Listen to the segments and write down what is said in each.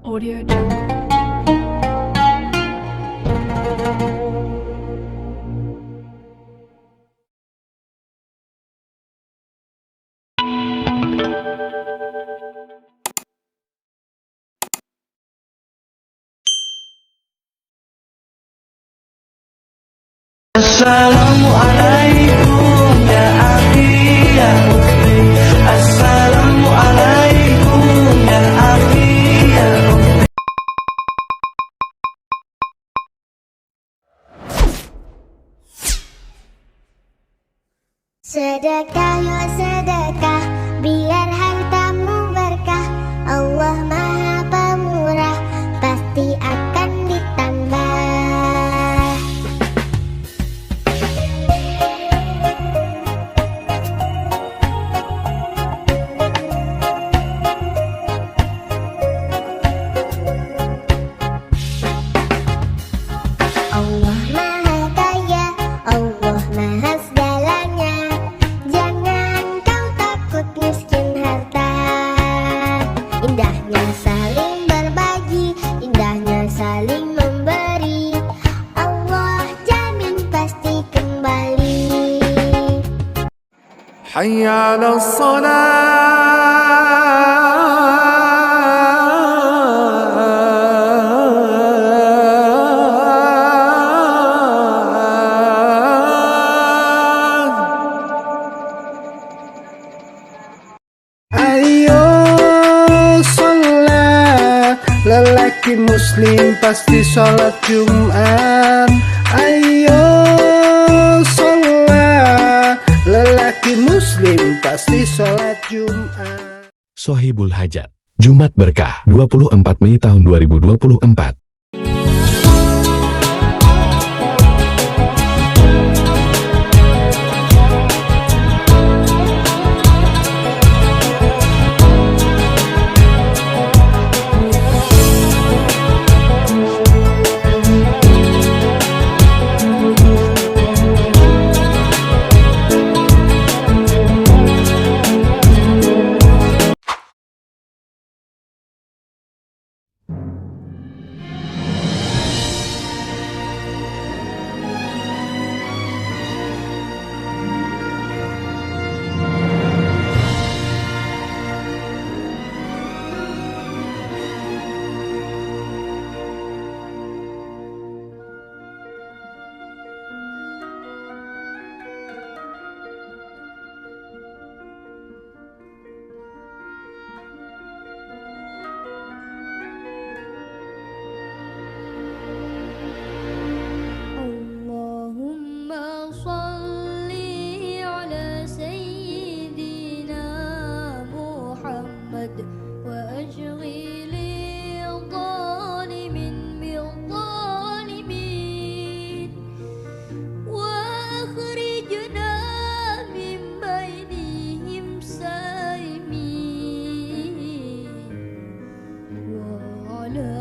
Audio Jungle. Assalamualaikum ya akhi ya ukhti. Assalamualaikum ya akhi ya ukhti. Sedekah ya sedekah, biar hartamu berkah. Allah Maha Pemurah, pasti akan ditambah. Allah Maha Kaya, Allah Maha segalanya. Jangan kau takut miskin harta. Indahnya saling berbagi, indahnya saling memberi. Allah jamin pasti kembali. Hayya 'alas salat. Ayo sholat, lelaki muslim pasti sholat Jumat. Ayo sholat, lelaki muslim pasti sholat Jumat. Sohibul Hajat, Jumat Berkah, 24 Mei tahun 2024. Allahumma shalli ala sayyidina Muhammad wa ashghili zalimin bil zalimin wa akhrijna min bainihim salimin wa ala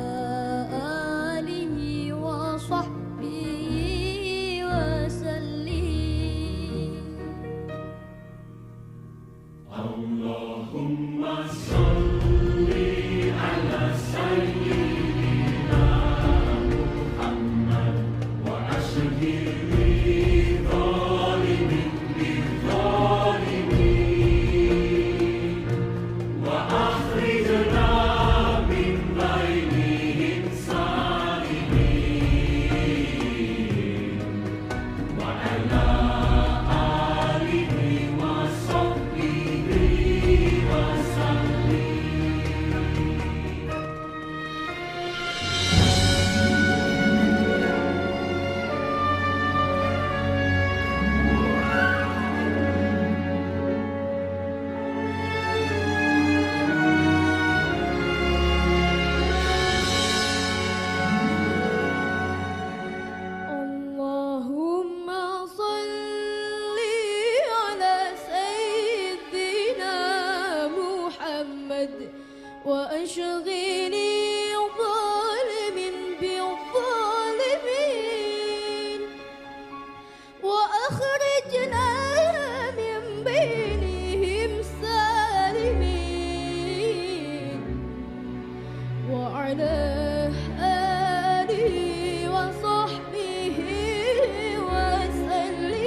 alihi wa sahbihi wa sallim. وعلى آله وصحبه وسلم.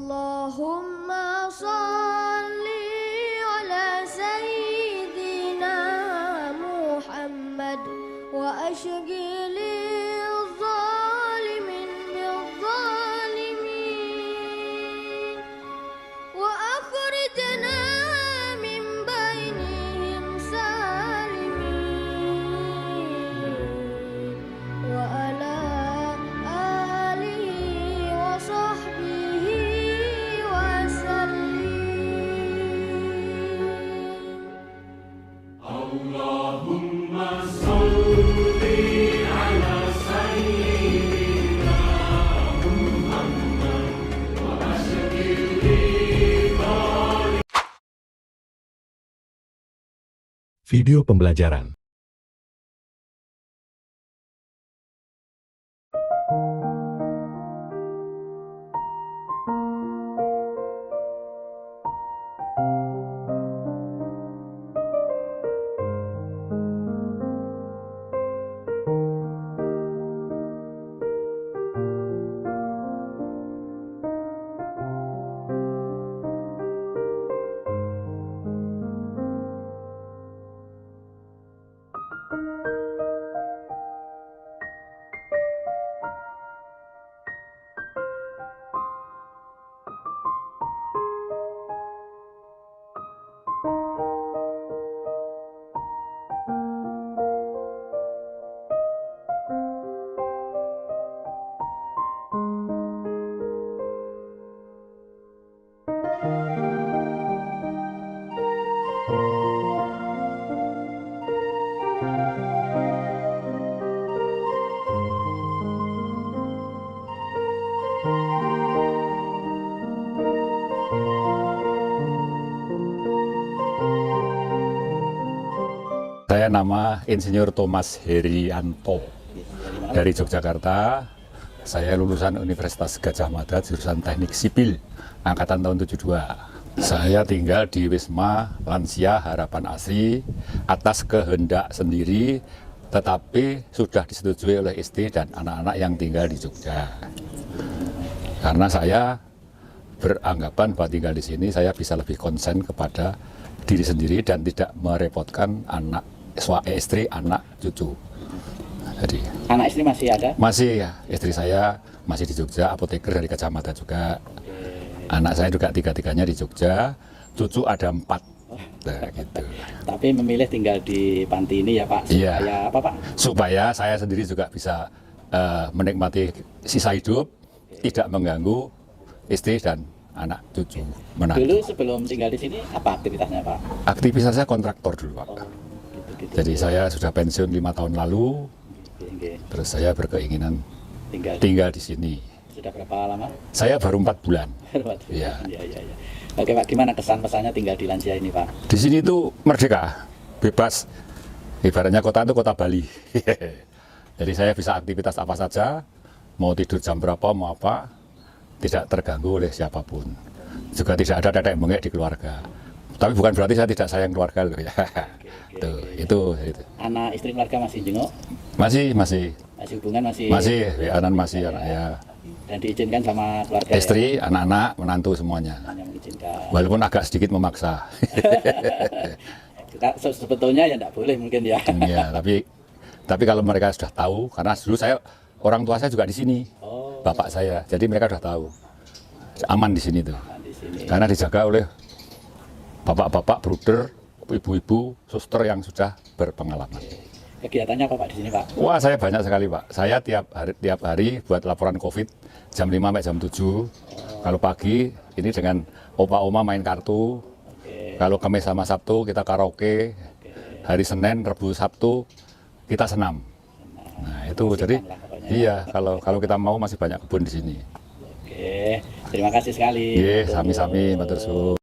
Allahumma salli ala sayyidina Muhammad wa ashghili zalimin bil-zalimin wa akhrijna min bainihim salimin wa ala alihi wa sahbihi wa sallim. Video pembelajaran. Saya nama Insinyur Thomas Herianto dari Yogyakarta. Saya lulusan Universitas Gadjah Mada jurusan Teknik Sipil angkatan tahun 72. Saya tinggal di Wisma Lansia Harapan Asri atas kehendak sendiri, tetapi sudah disetujui oleh istri dan anak-anak yang tinggal di Jogja. Karena saya beranggapan bahwa tinggal di sini saya bisa lebih konsen kepada diri sendiri dan tidak merepotkan anak, istri, anak, cucu. Jadi Anak istri masih ada? masih ya, istri saya masih di Jogja, apoteker dari Gadjah Mada juga. Anak saya juga tiga-tiganya di Jogja, cucu ada 4. Nah, gitu. Tapi memilih tinggal di panti ini ya Pak? Iya. Supaya apa Pak? Supaya saya sendiri juga bisa menikmati sisa hidup, tidak mengganggu istri dan anak cucu menantu. Dulu sebelum tinggal di sini apa aktivitasnya Pak? Aktivitas saya kontraktor dulu Pak. Gitu-gitu. Jadi saya sudah pensiun 5 tahun lalu, Oke. terus saya berkeinginan tinggal di sini. Sudah berapa lama? Saya baru 4 bulan. Iya. Iya, iya, iya. Oke Pak, gimana kesan pesannya tinggal di Lansia ini Pak? Di sini tuh merdeka, bebas. Ibaratnya kota itu kota Bali. Jadi saya bisa aktivitas apa saja, mau tidur jam berapa, mau apa, tidak terganggu oleh siapapun. Juga tidak ada tetek bengek di keluarga. Tapi bukan berarti saya tidak sayang keluarga loh ya. Tuh, itu. Anak istri keluarga masih jenguk? Masih Hubungan masih? masih ya. Dan diizinkan sama keluarga Istri, anak-anak, menantu semuanya. ya? Hanya mengizinkan. Walaupun agak sedikit memaksa. Sebetulnya ya tidak boleh mungkin ya. Ya, tapi kalau mereka sudah tahu, karena dulu orang tua saya juga di sini, bapak saya, jadi mereka sudah tahu aman di sini tuh, Di sini. karena dijaga oleh bapak-bapak, bruder, ibu-ibu, suster yang sudah berpengalaman. Kegiatannya apa Pak di sini Pak? Wah, saya banyak sekali Pak. Saya tiap hari buat laporan COVID jam 5 sampai jam 7. Kalau pagi ini dengan opa oma main kartu. Kalau Kamis sama Sabtu kita karaoke. Hari Senin, Rabu, Sabtu kita senam. Nah itu jadi iya kalau kita mau masih banyak kebun di sini. Oke, terima kasih sekali. Iya, sami-sami, matur suwun.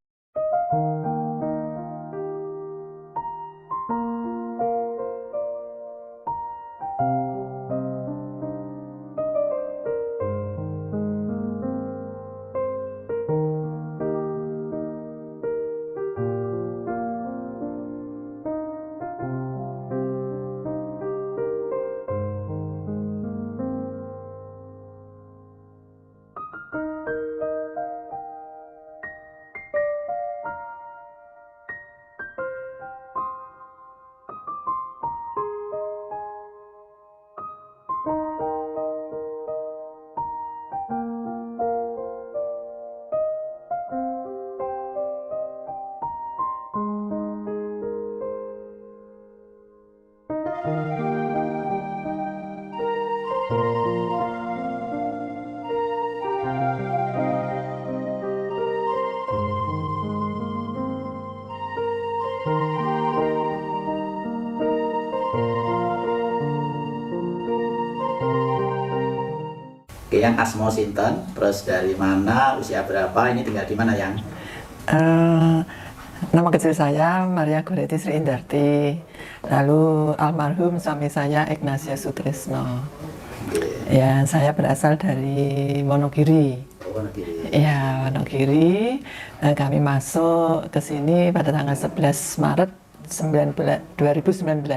Oke, yang asmo sinten, terus dari mana, usia berapa, ini tinggal di mana yang? Nama kecil saya Maria Goreti Sri Indarti. Lalu almarhum suami saya Ignatius Sutrisno. Ya, saya berasal dari Wonogiri. Wonogiri. Ya, Wonogiri. Kami masuk ke sini pada tanggal 11 Maret 2019.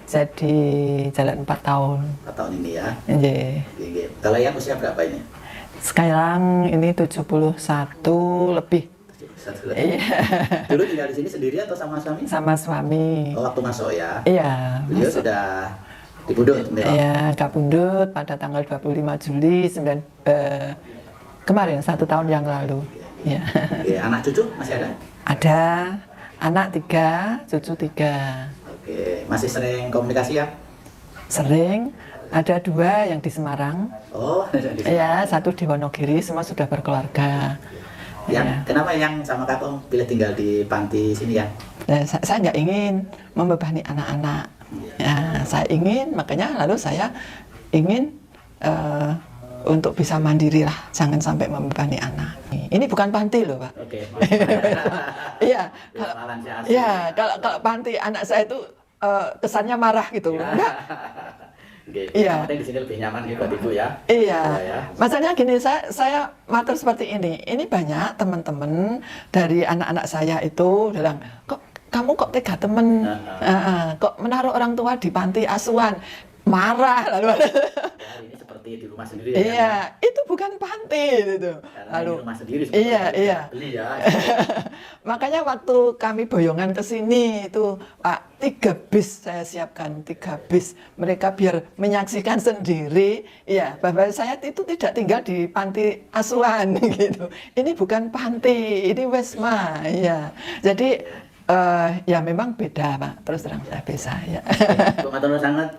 Jadi jalan 4 tahun. 4 tahun ini ya. Nggih. Oke. Kalau yang usia berapa ini? Sekarang ini 71 lebih. Iya. Dulu tinggal di sini sendiri atau sama suami? Sama suami. Oh, waktu masuk ya? Iya. Beliau sudah dibundut? Iya, kabundut pada tanggal 25 Juli kemarin, 1 tahun yang lalu. Ya. Oke, anak cucu masih ada? Ada anak 3, cucu 3. Oke, masih sering komunikasi ya? Sering. Ada 2 yang di Semarang. Oh, Iya, 1 di Wonogiri, semua sudah berkeluarga. Yang kenapa yang sama kakak pilih tinggal di panti sini ya? Dan saya nggak ingin membebani anak-anak. Ya, saya ingin, makanya lalu saya ingin untuk bisa mandiri lah, jangan sampai membebani anak. Ini bukan panti loh, Pak. Oke. Iya, Malang si asli. ya kalau panti anak saya itu kesannya marah gitu. Enggak. Oke, Iya. yang penting di sini lebih nyaman gitu buat ibu ya. Iya, Ya. masalahnya gini, saya matur seperti ini. Ini banyak teman-teman dari anak-anak saya itu bilang, kok kamu kok tega temen, kok menaruh orang tua di panti asuhan, marah lalu. Ya, ini seperti di rumah sendiri ya. Iya, itu bukan panti gitu. Karena ini rumah sendiri. Iya, iya. Beli ya. Makanya waktu kami boyongan ke sini itu Pak, 3 bis saya siapkan, 3 bis. Mereka biar menyaksikan sendiri, ya bahwa saya itu tidak tinggal di panti asuhan gitu. Ini bukan panti, ini Wesma, ya. Jadi ya memang beda Pak, terus terang saya bisa ya. Bu matur nuwun sangat.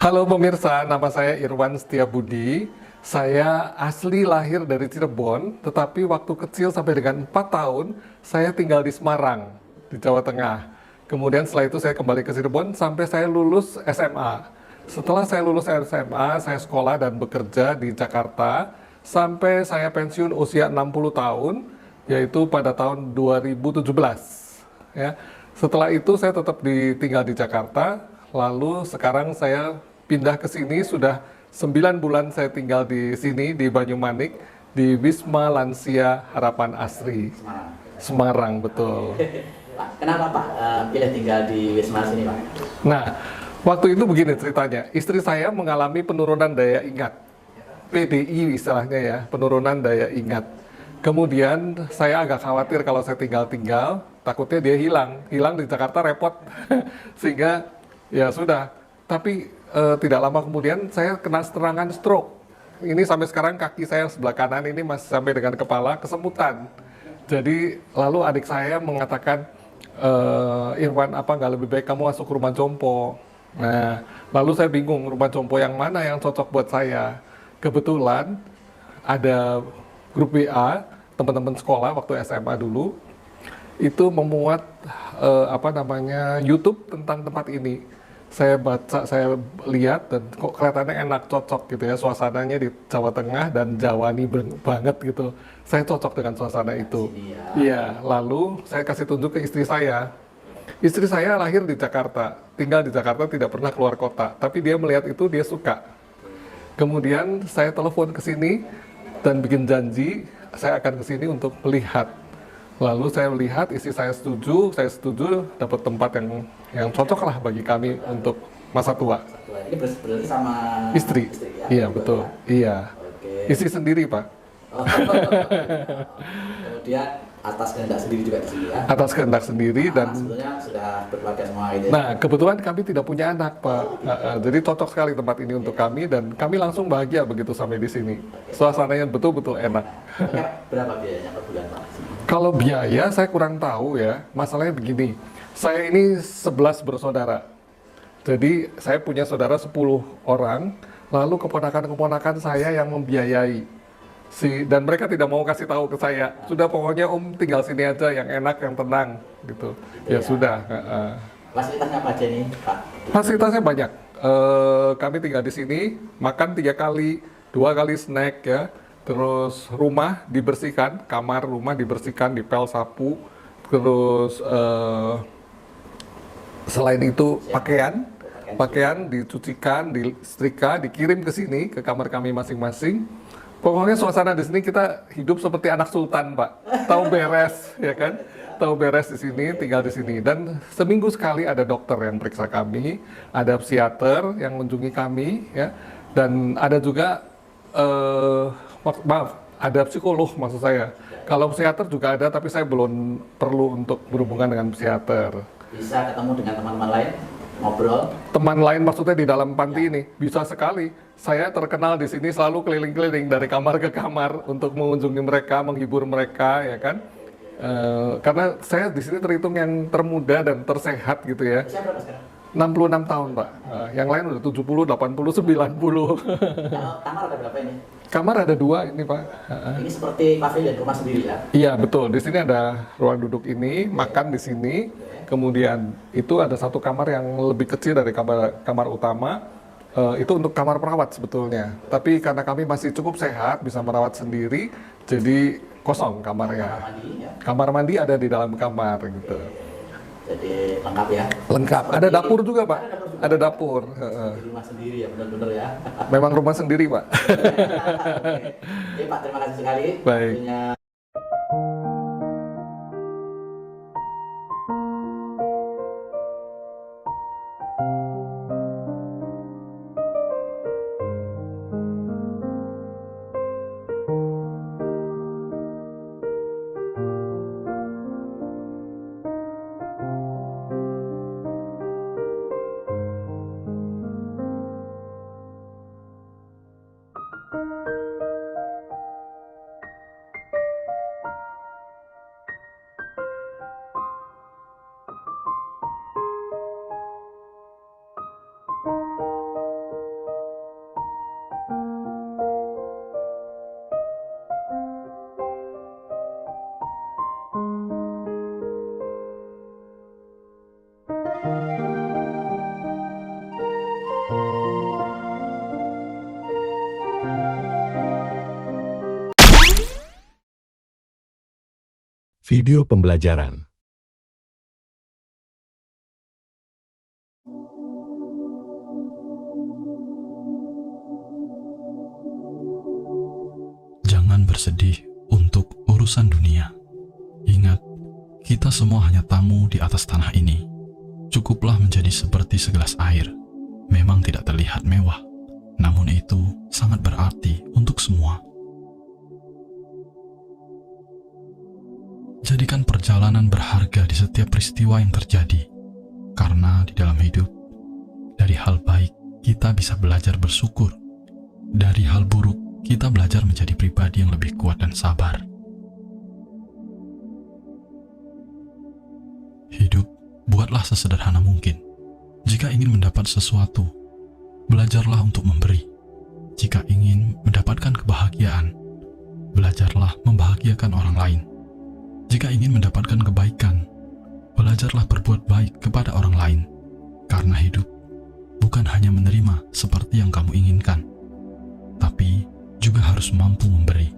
Halo pemirsa, nama saya Irwan Setiabudi. Saya asli lahir dari Cirebon, tetapi waktu kecil sampai dengan 4 tahun, saya tinggal di Semarang. di Jawa Tengah. Kemudian setelah itu saya kembali ke Cirebon sampai saya lulus SMA. Setelah saya lulus SMA, saya sekolah dan bekerja di Jakarta sampai saya pensiun usia 60 tahun, yaitu pada tahun 2017. Ya. Setelah itu saya tetap tinggal di Jakarta, lalu sekarang saya pindah ke sini, sudah 9 bulan saya tinggal di sini, di Banyumanik, di Wisma Lansia Harapan Asri. Semarang, betul. Pak, kenapa Pak pilih tinggal di Wisma sini Pak? Nah, waktu itu begini ceritanya, istri saya mengalami penurunan daya ingat, PDI istilahnya ya, penurunan daya ingat. Kemudian saya agak khawatir kalau saya tinggal-tinggal, takutnya dia hilang di Jakarta repot, sehingga ya sudah. Tapi tidak lama kemudian saya kena serangan stroke. Ini sampai sekarang kaki saya sebelah kanan ini masih sampai dengan kepala kesemutan. Jadi lalu adik saya mengatakan, Irwan, apa nggak lebih baik kamu masuk rumah jompo? Nah, lalu saya bingung rumah jompo yang mana yang cocok buat saya. Kebetulan ada grup WA teman-teman sekolah waktu SMA dulu itu memuat YouTube tentang tempat ini. Saya baca, saya lihat dan kok kelihatannya enak, cocok gitu ya, suasananya di Jawa Tengah dan Jawani banget gitu. Saya cocok dengan suasana itu. Iya, lalu saya kasih tunjuk ke istri saya. Istri saya lahir di Jakarta, tinggal di Jakarta, tidak pernah keluar kota. Tapi dia melihat itu, dia suka. Kemudian saya telepon ke sini dan bikin janji, saya akan ke sini untuk melihat. Lalu saya melihat, istri saya setuju, dapat tempat yang cocok lah bagi kami untuk masa tua. Ini berarti sama Istri, ya? iya betul, iya. Oke. Istri sendiri Pak, Kemudian atas kehendak sendiri juga di sini ya? atas kehendak sendiri dan Sebetulnya sudah berkeluarga semua gitu ya? nah kebetulan kami tidak punya anak Pak. Jadi cocok sekali tempat ini untuk kami dan kami langsung bahagia begitu sampai di sini. Suasananya betul-betul enak. Berapa biayanya per bulan Pak? Kalau biaya saya kurang tahu ya. Masalahnya begini, saya ini 11 bersaudara. Jadi saya punya saudara 10 orang, lalu keponakan-keponakan saya yang membiayai. Dan mereka tidak mau kasih tahu ke saya. Sudah pokoknya Om tinggal sini aja yang enak, yang tenang gitu. Ya sudah. Fasilitasnya apa aja nih Pak? Fasilitasnya banyak. Kami tinggal di sini, makan 3 kali, 2 kali snack ya. Terus rumah dibersihkan, kamar rumah dibersihkan, dipel sapu. Terus selain itu pakaian dicucikan, disetrika, dikirim ke sini ke kamar kami masing-masing. Pokoknya suasana di sini kita hidup seperti anak sultan, Pak. Tahu beres, ya kan? Tahu beres di sini, tinggal di sini. Dan seminggu sekali ada dokter yang periksa kami, ada psikiater yang mengunjungi kami, ya. Dan ada juga ada psikolog maksud saya. Kalau psikiater juga ada, tapi saya belum perlu untuk berhubungan dengan psikiater. Bisa ketemu dengan teman-teman lain, ngobrol. Teman lain maksudnya di dalam panti ini bisa sekali. Saya terkenal di sini selalu keliling-keliling dari kamar ke kamar untuk mengunjungi mereka, menghibur mereka, ya kan? Karena saya di sini terhitung yang termuda dan tersehat gitu ya. Usia berapa sekarang? 66 tahun, Pak. Yang lain udah 70, 80, 90. Kamar ada berapa ini? Kamar ada 2 ini, Pak. Ini seperti pavilion rumah sendiri ya? Iya, betul. Di sini ada ruang duduk ini, makan di sini. Kemudian itu ada 1 kamar yang lebih kecil dari kamar utama. Itu untuk kamar perawat sebetulnya. Tapi karena kami masih cukup sehat, bisa merawat sendiri, jadi kosong kamarnya. Kamar mandi ya? Kamar mandi ada di dalam kamar gitu. Jadi lengkap ya? Lengkap. Ada dapur juga, Pak. Ada dapur. Di rumah sendiri ya, benar-benar ya? Memang rumah sendiri, Pak. Oke, Pak, terima kasih sekali. Baik. Waktunya. Video pembelajaran. Jangan bersedih untuk urusan dunia. Ingat, kita semua hanya tamu di atas tanah ini. Cukuplah menjadi seperti segelas air. Memang tidak terlihat mewah, namun itu sangat berarti untuk semua. Jadikan perjalanan berharga di setiap peristiwa yang terjadi, karena di dalam hidup, dari hal baik kita bisa belajar bersyukur. Dari hal buruk, kita belajar menjadi pribadi yang lebih kuat dan sabar. Hidup, buatlah sesederhana mungkin. Jika ingin mendapat sesuatu, belajarlah untuk memberi. Jika ingin mendapatkan kebahagiaan, belajarlah membahagiakan orang lain. Jika ingin mendapatkan kebaikan, belajarlah berbuat baik kepada orang lain. Karena hidup bukan hanya menerima seperti yang kamu inginkan, tapi juga harus mampu memberi.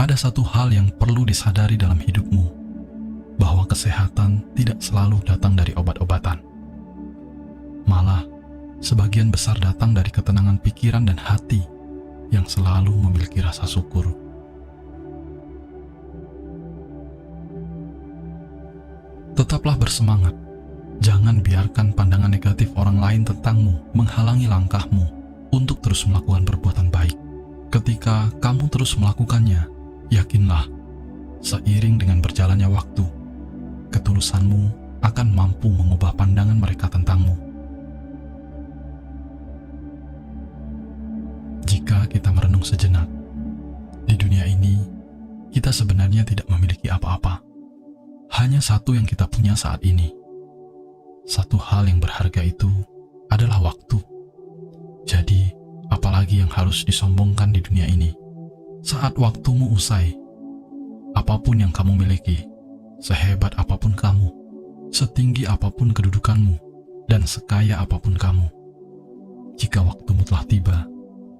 Ada satu hal yang perlu disadari dalam hidupmu, bahwa kesehatan tidak selalu datang dari obat-obatan. Malah, sebagian besar datang dari ketenangan pikiran dan hati yang selalu memiliki rasa syukur. Tetaplah bersemangat. Jangan biarkan pandangan negatif orang lain tentangmu menghalangi langkahmu untuk terus melakukan perbuatan baik. Ketika kamu terus melakukannya, yakinlah, seiring dengan berjalannya waktu, ketulusanmu akan mampu mengubah pandangan mereka tentangmu. Jika kita merenung sejenak, di dunia ini, kita sebenarnya tidak memiliki apa-apa. Hanya satu yang kita punya saat ini. Satu hal yang berharga itu adalah waktu. Jadi, apalagi yang harus disombongkan di dunia ini? Saat waktumu usai, apapun yang kamu miliki, sehebat apapun kamu, setinggi apapun kedudukanmu, dan sekaya apapun kamu, jika waktumu telah tiba,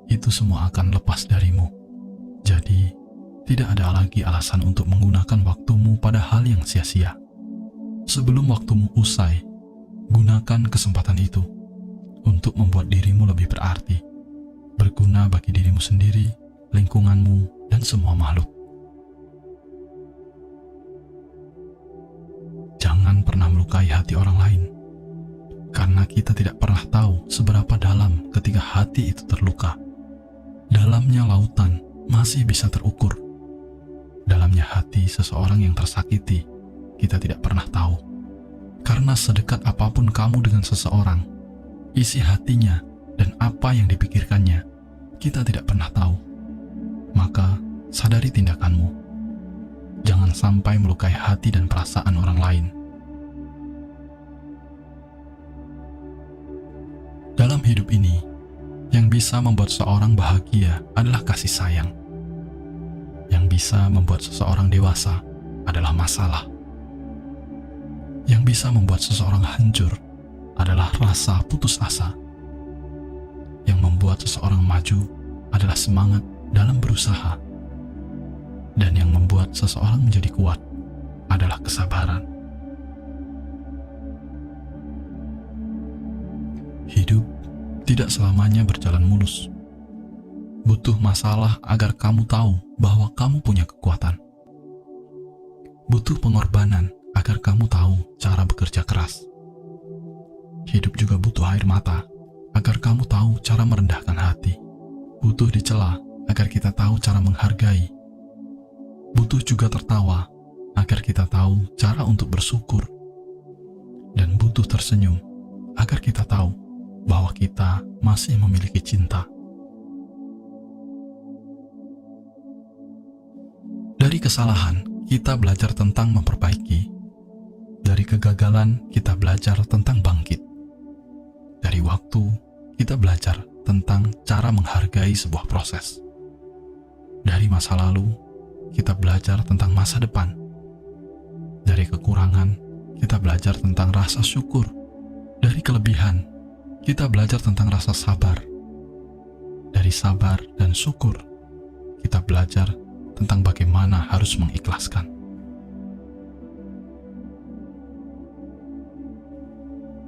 itu semua akan lepas darimu. Jadi, tidak ada lagi alasan untuk menggunakan waktumu pada hal yang sia-sia. Sebelum waktumu usai, gunakan kesempatan itu untuk membuat dirimu lebih berarti, berguna bagi dirimu sendiri, lingkunganmu, dan semua makhluk. Jangan pernah melukai hati orang lain, karena kita tidak pernah tahu seberapa dalam ketika hati itu terluka. Dalamnya lautan masih bisa terukur. Dalamnya hati seseorang yang tersakiti, kita tidak pernah tahu. Karena sedekat apapun kamu dengan seseorang, isi hatinya dan apa yang dipikirkannya, kita tidak pernah tahu. Maka, sadari tindakanmu. Jangan sampai melukai hati dan perasaan orang lain. Dalam hidup ini, yang bisa membuat seseorang bahagia adalah kasih sayang. Yang bisa membuat seseorang dewasa adalah masalah. Yang bisa membuat seseorang hancur adalah rasa putus asa. Yang membuat seseorang maju adalah semangat dalam berusaha. Dan yang membuat seseorang menjadi kuat adalah kesabaran. Hidup tidak selamanya berjalan mulus. Butuh masalah agar kamu tahu bahwa kamu punya kekuatan. Butuh pengorbanan agar kamu tahu cara bekerja keras. Hidup juga butuh air mata agar kamu tahu cara merendahkan hati. Butuh dicela agar kita tahu cara menghargai. Butuh juga tertawa agar kita tahu cara untuk bersyukur. Dan butuh tersenyum agar kita tahu bahwa kita masih memiliki cinta. Dari kesalahan, kita belajar tentang memperbaiki. Dari kegagalan, kita belajar tentang bangkit. Dari waktu, kita belajar tentang cara menghargai sebuah proses. Dari masa lalu, kita belajar tentang masa depan. Dari kekurangan, kita belajar tentang rasa syukur. Dari kelebihan, kita belajar tentang rasa sabar. Dari sabar dan syukur, kita belajar tentang bagaimana harus mengikhlaskan.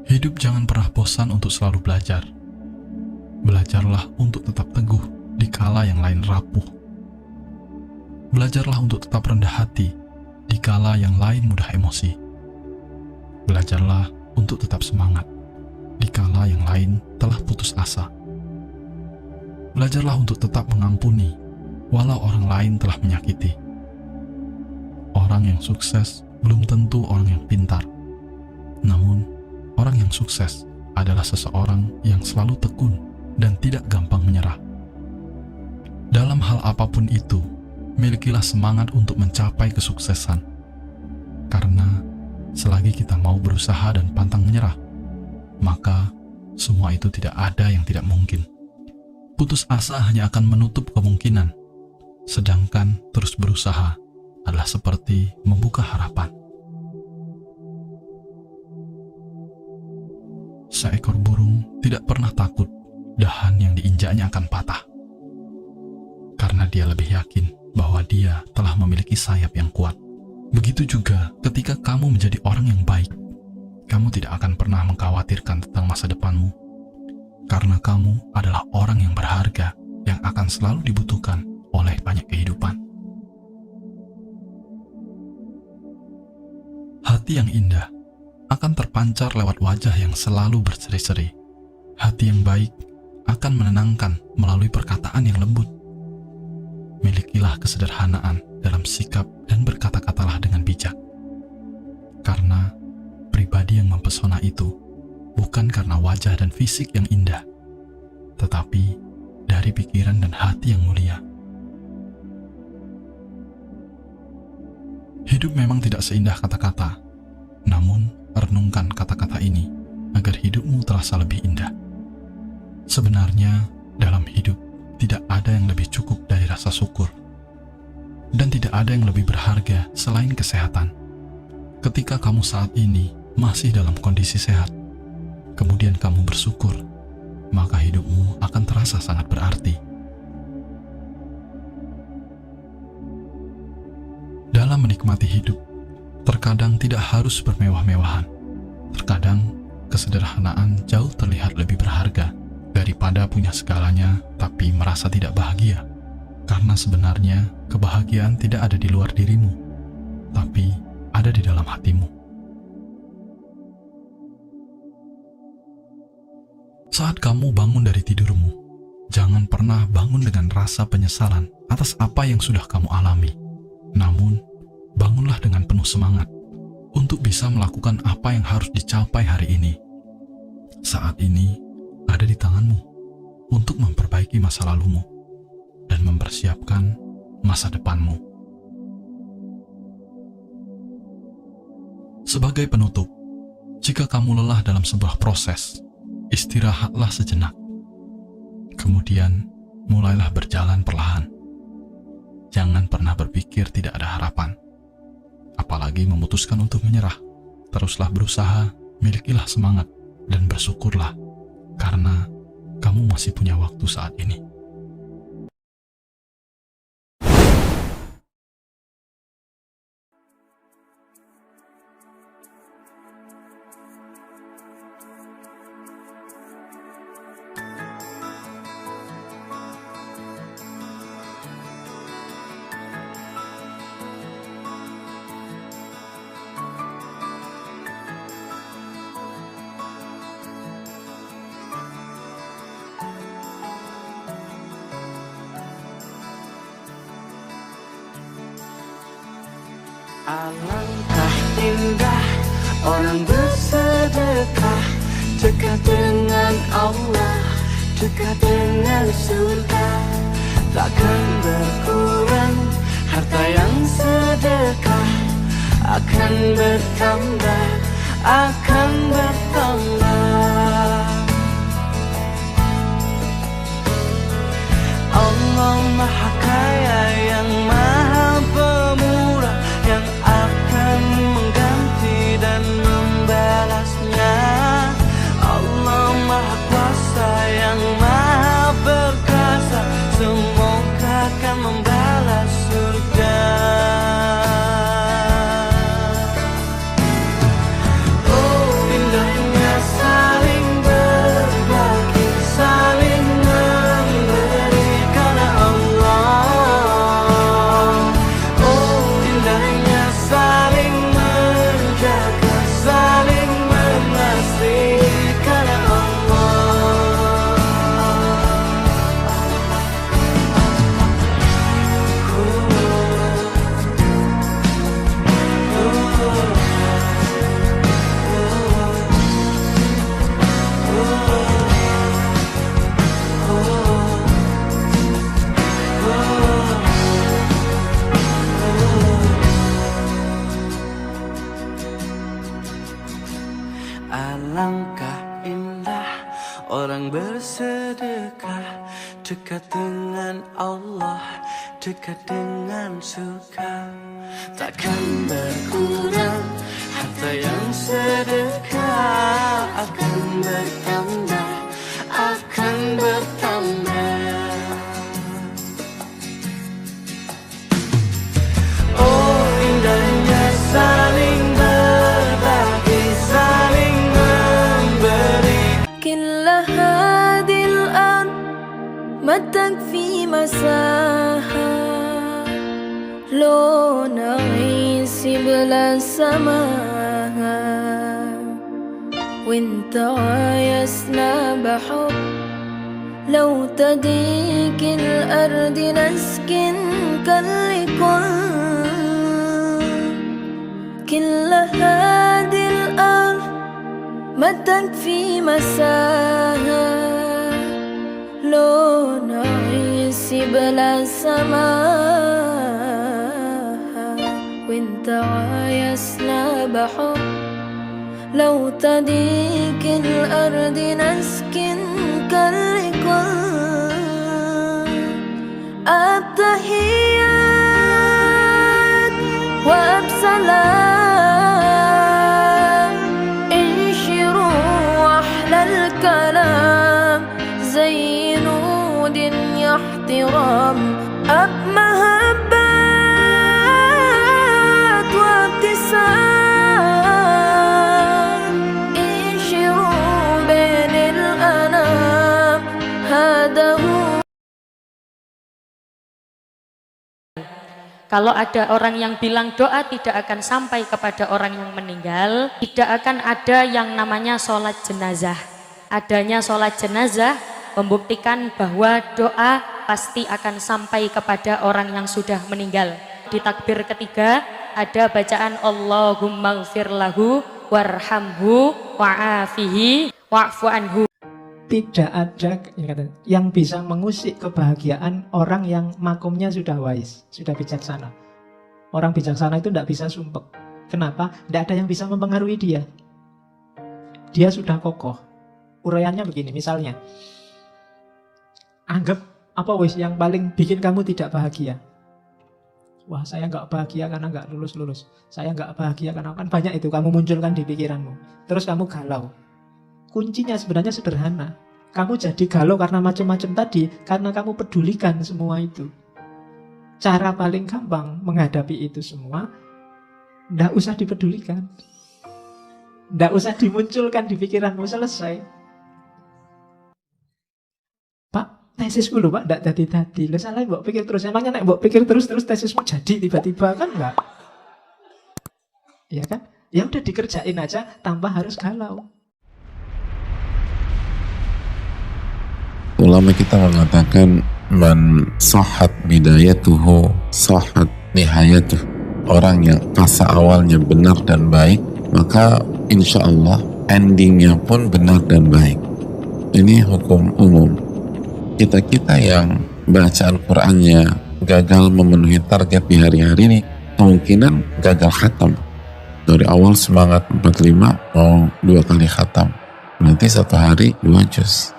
Hidup jangan pernah bosan untuk selalu belajar. Belajarlah untuk tetap teguh di kala yang lain rapuh. Belajarlah untuk tetap rendah hati di kala yang lain mudah emosi. Belajarlah untuk tetap semangat di kala yang lain telah putus asa. Belajarlah untuk tetap mengampuni walau orang lain telah menyakiti. Orang yang sukses belum tentu orang yang pintar. Namun, orang yang sukses adalah seseorang yang selalu tekun dan tidak gampang menyerah. Dalam hal apapun itu, milikilah semangat untuk mencapai kesuksesan. Karena selagi kita mau berusaha dan pantang menyerah, maka semua itu tidak ada yang tidak mungkin. Putus asa hanya akan menutup kemungkinan, sedangkan terus berusaha adalah seperti membuka harapan. Seekor burung tidak pernah takut dahan yang diinjaknya akan patah, karena dia lebih yakin bahwa dia telah memiliki sayap yang kuat. Begitu juga ketika kamu menjadi orang yang baik, kamu tidak akan pernah mengkhawatirkan tentang masa depanmu, karena kamu adalah orang yang berharga yang akan selalu dibutuhkan oleh banyak kehidupan. Hati yang indah akan terpancar lewat wajah yang selalu berseri-seri. Hati yang baik akan menenangkan melalui perkataan yang lembut. Milikilah kesederhanaan dalam sikap dan berkata-katalah dengan bijak. Karena pribadi yang mempesona itu bukan karena wajah dan fisik yang indah, tetapi dari pikiran dan hati yang mulia. Hidup memang tidak seindah kata-kata, namun renungkan kata-kata ini agar hidupmu terasa lebih indah. Sebenarnya, dalam hidup tidak ada yang lebih cukup dari rasa syukur. Dan tidak ada yang lebih berharga selain kesehatan. Ketika kamu saat ini masih dalam kondisi sehat, kemudian kamu bersyukur, maka hidupmu akan terasa sangat berarti. Dalam menikmati hidup, terkadang tidak harus bermewah-mewahan. Terkadang kesederhanaan jauh terlihat lebih berharga daripada punya segalanya tapi merasa tidak bahagia. Karena sebenarnya kebahagiaan tidak ada di luar dirimu, tapi ada di dalam hatimu. Saat kamu bangun dari tidurmu, jangan pernah bangun dengan rasa penyesalan atas apa yang sudah kamu alami. Namun, bangunlah dengan penuh semangat untuk bisa melakukan apa yang harus dicapai hari ini. Saat ini ada di tanganmu untuk memperbaiki masa lalumu dan mempersiapkan masa depanmu. Sebagai penutup, jika kamu lelah dalam sebuah proses, istirahatlah sejenak. Kemudian, mulailah berjalan perlahan. Jangan pernah berpikir tidak ada harapan, apalagi memutuskan untuk menyerah. Teruslah berusaha, milikilah semangat, dan bersyukurlah, karena kamu masih punya waktu saat ini. Alangkah indah orang bersedekah, dekat dengan Allah, dekat dengan surga. Takkan berkurang harta yang sedekah, akan bertambah, akan bertambah. Allah Maha Kaya yang Maha Pemurah, yang akan mengganti dan membalasnya. Allah Maha Kuasa yang Maha Perkasa, semoga akan membalas. Alangkah indah orang bersedekah, dekat dengan Allah, dekat dengan surga. Takkan berkurang harta yang sedekah, akan bertambah, akan bertambah. Oh indahnya saling berbagi, saling memberi. كل هذه الأرض ما تكفي مساحة لو نعيش بلا سماها وانت عايزنا بحب لو تضيق الأرض نسكن كل هذه الأرض ما تكفي مساها لو نعيش بلا سماها وانت عايزنا بحب لو تضيق الأرض نسكن التحيات وأبسلام انشروا أحلى الكلام زينوا دنيا احترام محبات وابتسام انشروا بين الأنام هذا هو. Kalau ada orang yang bilang doa tidak akan sampai kepada orang yang meninggal, tidak akan ada yang namanya sholat jenazah. Adanya sholat jenazah membuktikan bahwa doa pasti akan sampai kepada orang yang sudah meninggal. Di takbir ketiga ada bacaan Allahumma gfir lahu warhamhu wa'afihi wa'fu anhu. Tidak ada yang bisa mengusik kebahagiaan orang yang makomnya sudah wais, sudah bijaksana. Orang bijaksana itu tidak bisa sumpek. Kenapa? Tidak ada yang bisa mempengaruhi dia. Dia sudah kokoh. Uraiannya begini, misalnya, anggap apa wis yang paling bikin kamu tidak bahagia? Wah, saya nggak bahagia karena nggak lulus. Saya nggak bahagia karena kan banyak itu kamu munculkan di pikiranmu. Terus kamu galau. Kuncinya sebenarnya sederhana. Kamu jadi galau karena macam-macam tadi, karena kamu pedulikan semua itu. Cara paling gampang menghadapi itu semua, tidak usah dipedulikan. Tidak usah dimunculkan di pikiranmu, selesai. Pak, tesisku lho Pak, tidak tadi-tadi. Lo salah mbok pikir terus. Emangnya nek mbok pikir terus tesismu jadi tiba-tiba kan enggak? Ya kan? Ya udah dikerjain aja tanpa harus galau. Ulama kita mengatakan man sahhat bidayatuhu sahhat nihayatuh. Orang yang fase awalnya benar dan baik, maka insya Allah endingnya pun benar dan baik. Ini hukum umum. Kita yang baca Al-Qur'annya gagal memenuhi target di hari-hari ini, kemungkinan gagal khatam. Dari awal semangat 45 mau 2 kali khatam, nanti satu hari 2 juz.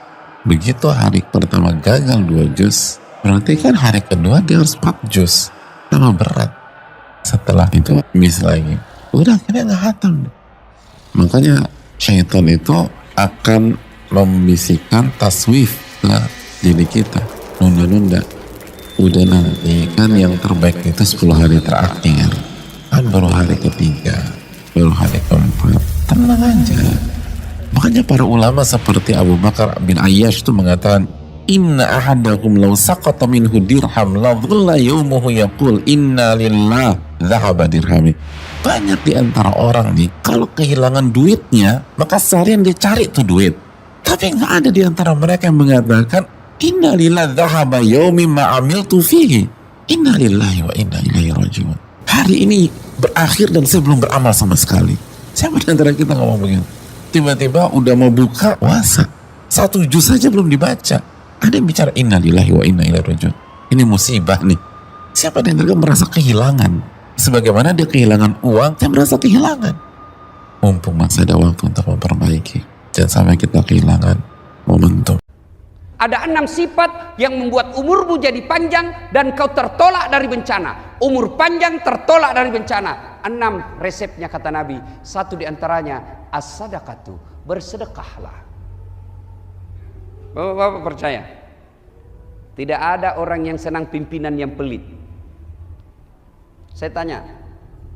Begitu hari pertama gagal 2 juz, berarti kan hari kedua dia harus 4 juz. Tambah berat. Setelah itu miss lagi. Udah akhirnya nggak hatam. Makanya syaitan itu akan membisikkan taswif ke diri kita. Nunda-nunda. Udah nanti kan yang terbaik itu 10 hari terakhir. Kan baru hari ketiga, baru hari keempat. Tenang aja. Makanya para ulama seperti Abu Bakar bin Ayyash itu mengatakan, inna ahadakum law saqata minhu dirham la dhalla yawmuhu yaqul inna lillah dhahaba dirhami. Banyak di antara orang nih, kalau kehilangan duitnya, maka seharian dia cari tuh duit. Tapi nggak ada di antara mereka yang mengatakan inna lillah dhahaba yawmi ma amiltu fihi. Inna lillahi wa inna ilaihi raji'un. Hari ini berakhir dan saya belum beramal sama sekali. Siapa di antara kita ngomong begini? Tiba-tiba udah mau buka puasa, 1 juz saja belum dibaca. Ada yang bicara inna lillahi wa inna ilaihi raji'un. Ini musibah nih. Siapa di antara kita merasa kehilangan? Sebagaimana dia kehilangan uang, saya merasa kehilangan. mumpung masih ada waktu untuk memperbaiki. Jangan sampai kita kehilangan momentum. Ada 6 sifat yang membuat umurmu jadi panjang dan kau tertolak dari bencana. Umur panjang tertolak dari bencana. 6 resepnya kata Nabi. 1 diantaranya as-sadaqatu, bersedekahlah. Bapak-bapak percaya? Tidak ada orang yang senang pimpinan yang pelit. Saya tanya,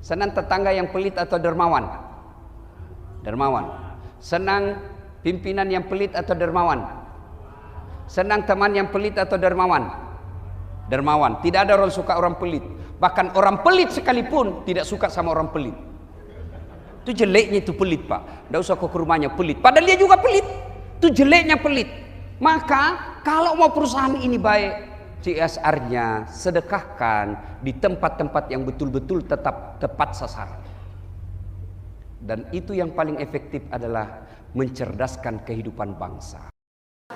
senang tetangga yang pelit atau dermawan? Dermawan. Senang pimpinan yang pelit atau dermawan? Senang teman yang pelit atau dermawan? Dermawan. Tidak ada orang suka orang pelit. Bahkan orang pelit sekalipun tidak suka sama orang pelit. Itu jeleknya itu pelit, Pak. Tidak usah kau ke rumahnya pelit. Padahal dia juga pelit. Itu jeleknya pelit. Maka kalau mau perusahaan ini baik, CSR-nya sedekahkan di tempat-tempat yang betul-betul tetap tepat sasaran. Dan itu yang paling efektif adalah mencerdaskan kehidupan bangsa.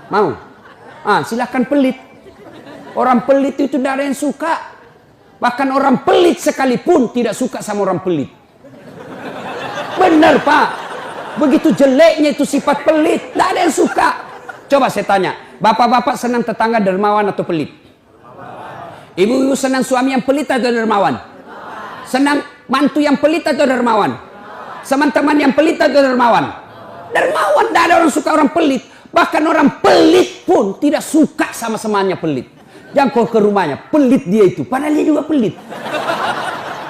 Mau? Silakan pelit. Orang pelit itu tidak ada yang suka. Bahkan orang pelit sekalipun tidak suka sama orang pelit. Benar, Pak. Begitu jeleknya itu sifat pelit, tidak ada yang suka. Coba saya tanya, bapak-bapak senang tetangga dermawan atau pelit? Ibu-ibu senang suami yang pelit atau dermawan? Senang mantu yang pelit atau dermawan? Teman-teman yang pelit atau dermawan? Dermawan, tidak ada orang suka orang pelit. Bahkan orang pelit pun tidak suka sama semuanya pelit. Jangan kau ke rumahnya, pelit dia itu. Padahal dia juga pelit.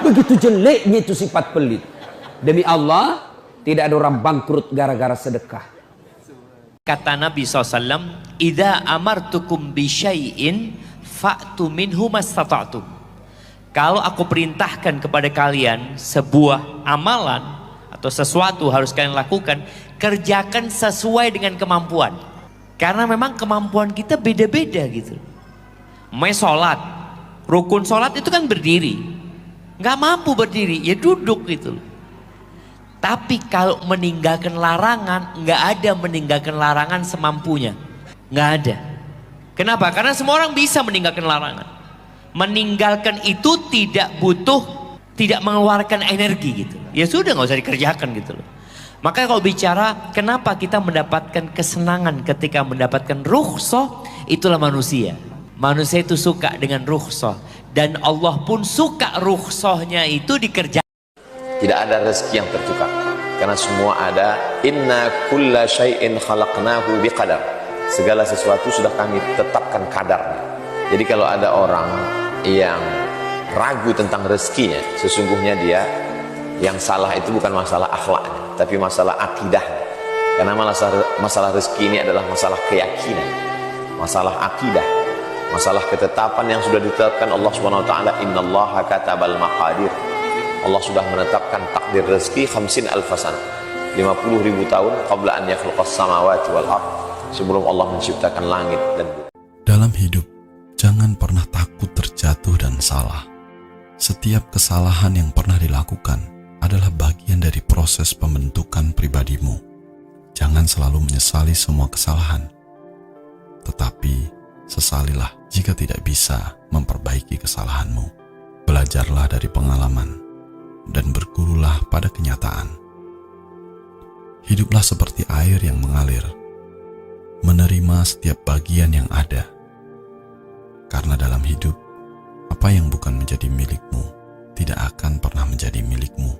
Begitu jeleknya itu sifat pelit. Demi Allah, tidak ada orang bangkrut gara-gara sedekah. Kata Nabi SAW, "Idza amartukum bi syai'in fa'tu minhu mastata'tum." Kalau aku perintahkan kepada kalian sebuah amalan atau sesuatu harus kalian lakukan, kerjakan sesuai dengan kemampuan. Karena memang kemampuan kita beda-beda gitu. Sholat, rukun sholat itu kan berdiri. Nggak mampu berdiri, ya duduk gitu. Tapi kalau meninggalkan larangan, nggak ada meninggalkan larangan semampunya. Nggak ada. Kenapa? Karena semua orang bisa meninggalkan larangan. Meninggalkan itu tidak butuh, tidak mengeluarkan energi gitu. Ya sudah, nggak usah dikerjakan gitu loh. Maka kalau bicara kenapa kita mendapatkan kesenangan ketika mendapatkan rukhsah, itulah manusia. Manusia itu suka dengan rukhsah. Dan Allah pun suka rukhsahnya itu dikerjakan. Tidak ada rezeki yang tertukar. Karena semua ada. Inna kulla syai'in khalaqnahu biqadar. Segala sesuatu sudah kami tetapkan kadarnya. Jadi kalau ada orang yang ragu tentang rezekinya, sesungguhnya dia yang salah itu bukan masalah akhlaknya, tapi masalah akidah. Karena masalah rezeki ini adalah masalah keyakinan, masalah akidah, masalah ketetapan yang sudah ditetapkan Allah Subhanahu wa taala. Innallaha katabal maqadir. Allah sudah menetapkan takdir rezeki 50.000 sanah, 50.000 tahun qabla an yakhluqas samawati wal ardh, sebelum Allah menciptakan langit dan bumi. Dalam hidup, jangan pernah takut terjatuh dan salah. Setiap kesalahan yang pernah dilakukan adalah bagian dari proses pembentukan pribadimu. Jangan selalu menyesali semua kesalahan, tetapi sesalilah jika tidak bisa memperbaiki kesalahanmu. Belajarlah dari pengalaman dan bergurulah pada kenyataan. Hiduplah seperti air yang mengalir, menerima setiap bagian yang ada. Karena dalam hidup, apa yang bukan menjadi milikmu tidak akan pernah menjadi milikmu.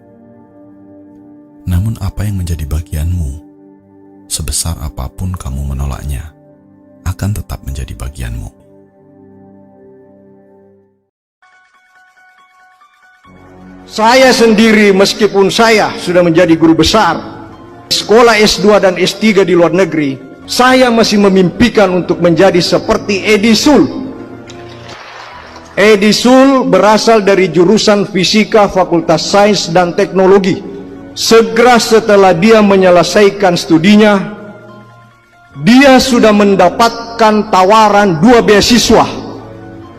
Namun apa yang menjadi bagianmu, sebesar apapun kamu menolaknya, akan tetap menjadi bagianmu. Saya sendiri, meskipun saya sudah menjadi guru besar, sekolah S2 dan S3 di luar negeri, saya masih memimpikan untuk menjadi seperti Edi Sul. Edi Sul berasal dari jurusan Fisika Fakultas Sains dan Teknologi. Segera setelah dia menyelesaikan studinya, dia sudah mendapatkan tawaran 2 beasiswa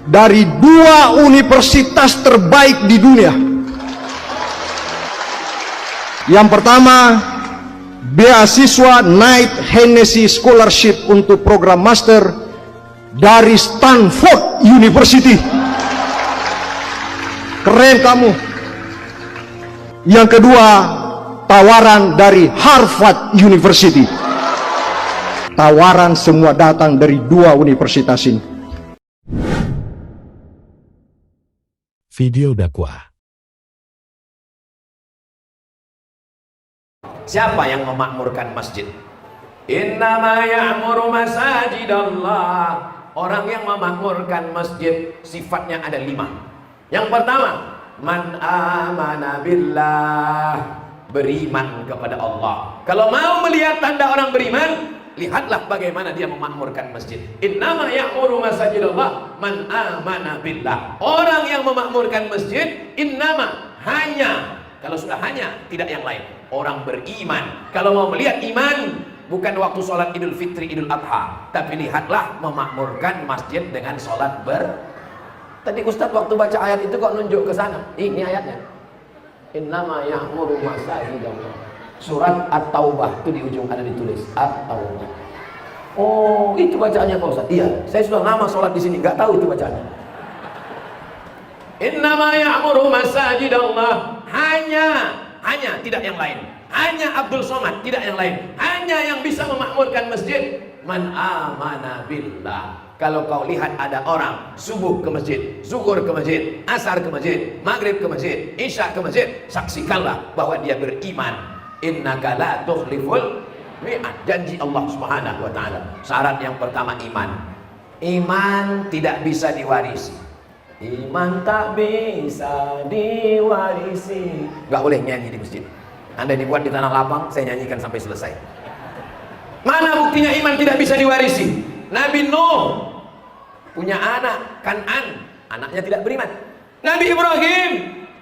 dari 2 universitas terbaik di dunia. Yang pertama, beasiswa Knight Hennessy Scholarship untuk program master dari Stanford University. Keren kamu. Yang kedua, tawaran dari Harvard University. Tawaran semua datang dari dua universitas ini. Video dakwah. Siapa yang memakmurkan masjid? Innama ya'muru masajidallah. Orang yang memakmurkan masjid sifatnya ada 5. Yang pertama, man amana billah, beriman kepada Allah. Kalau mau melihat tanda orang beriman, lihatlah bagaimana dia memakmurkan masjid. Innama ya'muru masajidallah man amana billah. Orang yang memakmurkan masjid, innama, hanya, kalau sudah hanya, tidak yang lain, orang beriman. Kalau mau melihat iman, bukan waktu sholat Idul Fitri, Idul Adha, tapi lihatlah memakmurkan masjid dengan sholat Tadi Ustadz waktu baca ayat itu kok nunjuk ke sana. Ini ayatnya. Innama ya'muru masajidallah. Surat At-Taubah itu di ujung ada ditulis At-Taubah. Oh, itu bacaannya Pak Ustadz. Iya, saya sudah lama sholat di sini, nggak tahu itu bacaannya. Innama ya'muru masajidallah. Hanya tidak yang lain. Hanya Abdul Somad, tidak yang lain. Hanya yang bisa memakmurkan masjid, man amana billah. Kalau kau lihat ada orang subuh ke masjid, zuhur ke masjid, asar ke masjid, maghrib ke masjid, isya ke masjid, saksikanlah bahwa dia beriman. Innaka la tukhliful mi'ad. Janji Allah Subhanahu wa taala. Syarat yang pertama iman. Iman tidak bisa diwarisi. Iman tak bisa diwarisi. Gak boleh nyanyi di masjid. Anda dibuat di tanah lapang, saya nyanyikan sampai selesai. Mana buktinya iman tidak bisa diwarisi? Nabi Nuh punya anak, Kan'an, anaknya tidak beriman. Nabi Ibrahim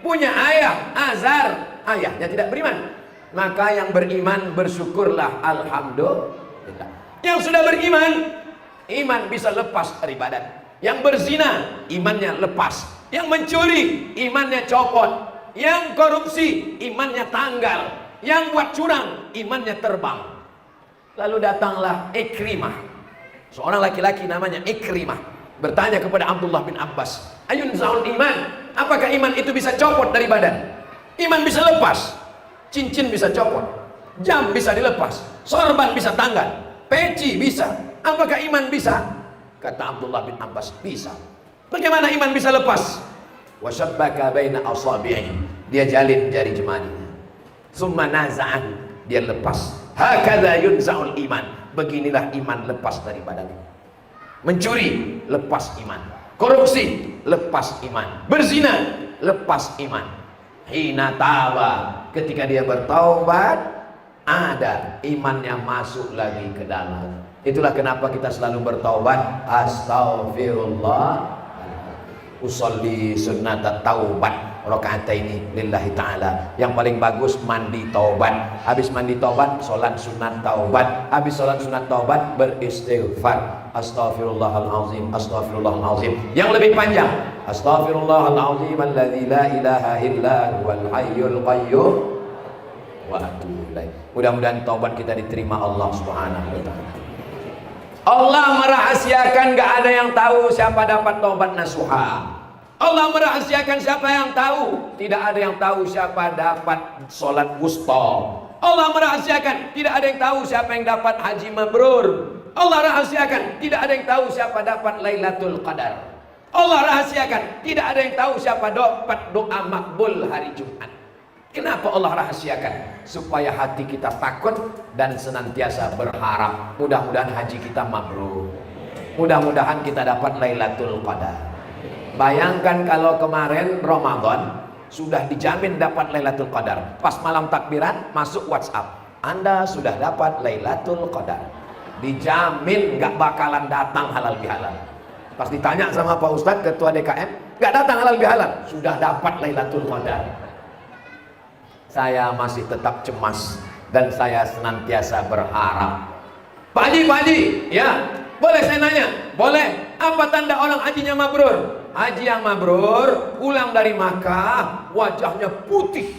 punya ayah, Azar, ayahnya tidak beriman. Maka yang beriman bersyukurlah, alhamdulillah. Yang sudah beriman, iman bisa lepas dari badan. Yang berzina, imannya lepas. Yang mencuri, imannya copot. Yang korupsi, imannya tanggal. Yang buat curang, imannya terbang. Lalu datanglah Ikrimah, seorang laki-laki namanya Ikrimah, bertanya kepada Abdullah bin Abbas, ayun zaul iman, apakah iman itu bisa copot dari badan? Iman bisa lepas. Cincin bisa copot, jam bisa dilepas, sorban bisa tanggal, peci bisa. Apakah iman bisa? Kata Abdullah bin Abbas, bisa. Bagaimana iman bisa lepas? Wasyabbaka baina asabi'i, dia jalin jari jemarinya. Summa naza'an, dia lepas. Hakadza yunza'ul iman, beginilah iman lepas dari badan. Mencuri, lepas iman. Korupsi, lepas iman. Berzina, lepas iman. Hina taba, ketika dia bertaubat, ada imannya masuk lagi ke dalam. Itulah kenapa kita selalu bertaubat. Astaghfirullah, usolli sunnata taubat rakaataini lillahi ta'ala. Yang paling bagus mandi taubat. Habis mandi taubat, sholat sunat taubat. Habis sholat sunat taubat, beristighfar. Astaghfirullahalazim, astaghfirullahalazim. Yang lebih panjang, astaghfirullahalazim alladzi la ilaha illa huwal hayyul qayyum wa atubu ilaih. Mudah-mudahan taubat kita diterima Allah Subhanahu wa taala. Allah merahasiakan, gak ada yang tahu siapa dapat taubat nasuha. Allah merahasiakan siapa yang tahu. Tidak ada yang tahu siapa dapat sholat wusta. Allah merahasiakan, tidak ada yang tahu siapa yang dapat haji mabrur. Allah rahasiakan, tidak ada yang tahu siapa dapat Lailatul Qadar. Allah rahasiakan, tidak ada yang tahu siapa dapat doa makbul hari Jumat. Kenapa Allah rahasiakan? Supaya hati kita takut dan senantiasa berharap. Mudah-mudahan haji kita mabrur. Mudah-mudahan kita dapat Lailatul Qadar. Bayangkan kalau kemarin Ramadan sudah dijamin dapat Lailatul Qadar. Pas malam takbiran masuk WhatsApp, Anda sudah dapat Lailatul Qadar. Dijamin gak bakalan datang halal bihalal. Pas ditanya sama Pak Ustadz, ketua DKM, gak datang halal bihalal, sudah dapat Lailatul Qadar. Saya masih tetap cemas dan saya senantiasa berharap. Pak Haji, ya, boleh saya nanya? Boleh. Apa tanda orang hajinya mabrur? Haji yang mabrur pulang dari Makkah wajahnya putih.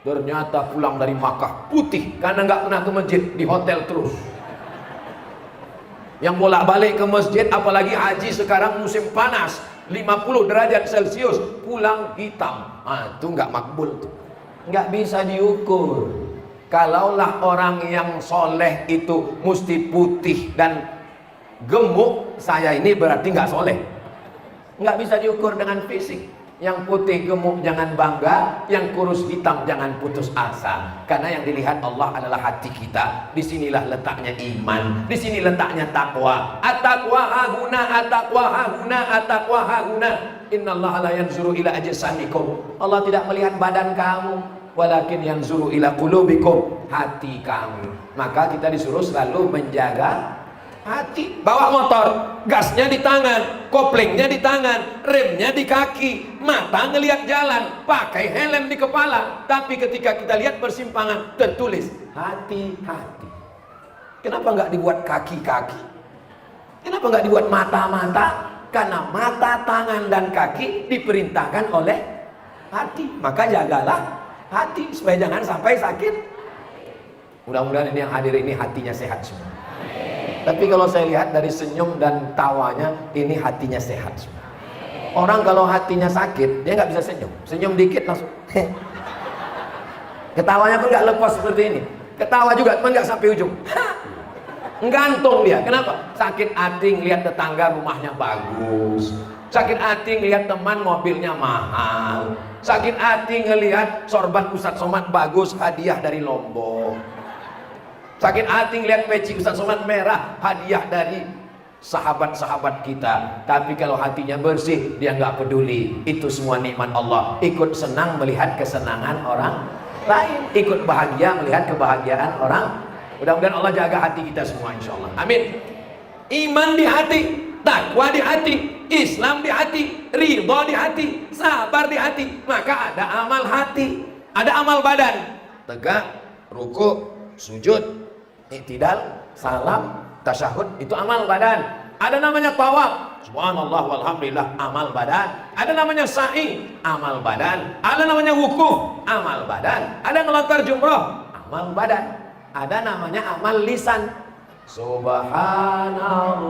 Ternyata pulang dari Makkah putih karena nggak pernah ke masjid, di hotel terus. Yang bolak-balik ke masjid, apalagi haji sekarang musim panas 50 derajat Celcius, pulang hitam. Itu nggak makbul tuh. nggak bisa diukur. Kalaulah orang yang soleh itu mesti putih dan gemuk, saya ini berarti nggak soleh. Nggak bisa diukur dengan fisik. Yang putih gemuk jangan bangga, yang kurus hitam jangan putus asa. Karena yang dilihat Allah adalah hati kita. Disinilah letaknya iman, di sini letaknya takwa. At-taqwa hahuna, at-taqwa hahuna, at-taqwa hahuna. Innallaha la yanzuru ila ajsamikum. Allah tidak melihat badan kamu, walakin yanzuru ila qulubikum, hati kamu. Maka kita disuruh selalu menjaga hati. Bawa motor, gasnya di tangan, koplingnya di tangan, remnya di kaki, mata ngelihat jalan, pakai helm di kepala. Tapi ketika kita lihat persimpangan, tertulis hati-hati. Kenapa nggak dibuat kaki-kaki? Kenapa nggak dibuat mata-mata? Karena mata, tangan, dan kaki diperintahkan oleh hati. Maka jagalah hati supaya jangan sampai sakit. Mudah-mudahan ini yang hadir ini hatinya sehat semua. Tapi kalau saya lihat dari senyum dan tawanya, ini hatinya sehat semua. Orang kalau hatinya sakit, dia nggak bisa senyum. Senyum dikit langsung. Ketawanya pun nggak lepas seperti ini. Ketawa juga, cuma nggak sampai ujung. Gantung dia. Kenapa? Sakit hati ngelihat tetangga rumahnya bagus. Sakit hati ngelihat teman mobilnya mahal. Sakit hati ngelihat sorban Ustadz Somad bagus, hadiah dari Lombok. Sakit hati ngelihat peci Ustadz Somad merah, hadiah dari sahabat-sahabat kita. Tapi kalau hatinya bersih, dia nggak peduli. Itu semua nikmat Allah. Ikut senang melihat kesenangan orang lain, ikut bahagia melihat kebahagiaan orang. Mudah-mudahan Allah jaga hati kita semua, insya Allah. Amin. Iman di hati, takwa di hati, Islam di hati, ridho di hati, sabar di hati. Maka ada amal hati, ada amal badan. Tegak, ruku, sujud, i'tidal, salam, tasyahud, itu amal badan. Ada namanya tawaf, subhanallah walhamdulillah, amal badan. Ada namanya sa'i, amal badan. Ada namanya wukuf, amal badan. Ada ngelontar jumroh, amal badan. Ada namanya amal lisan, subhanallah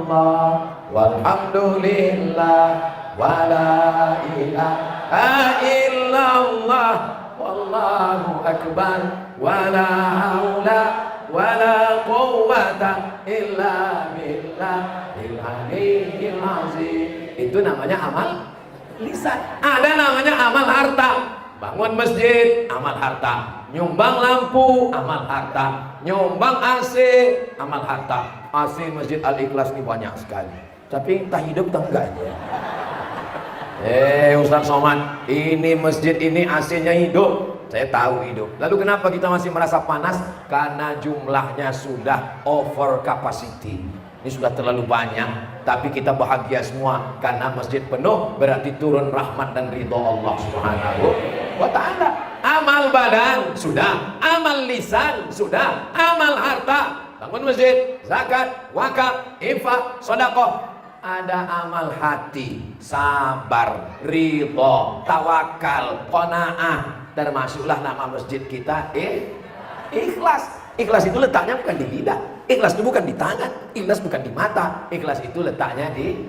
walhamdulillah wala ilaha illallah wallahu akbar wala haula wala quwwata illa billahil aliyyil azim. Itu namanya amal lisan. Ada namanya amal harta. Bangun masjid, amal harta. Nyumbang lampu, amal harta. Nyumbang AC, amal harta. AC Masjid Al-Ikhlas ini banyak sekali. Tapi entah hidup entah enggak ya. Ustadz Somad, ini masjid ini AC-nya hidup. Saya tahu hidup. Lalu kenapa kita masih merasa panas? Karena jumlahnya sudah over capacity. Ini sudah terlalu banyak. Tapi kita bahagia semua karena masjid penuh, berarti turun rahmat dan ridho Allah Subhanahu wa ta'ala. Amal badan sudah, amal lisan sudah, amal harta, bangun masjid, zakat, wakaf, infak, sedekah. Ada amal hati, sabar, ridho, tawakal, qanaah. Termasuklah nama masjid kita ikhlas. Ikhlas itu letaknya bukan di lidah, ikhlas itu bukan di tangan, ikhlas bukan di mata, ikhlas itu letaknya di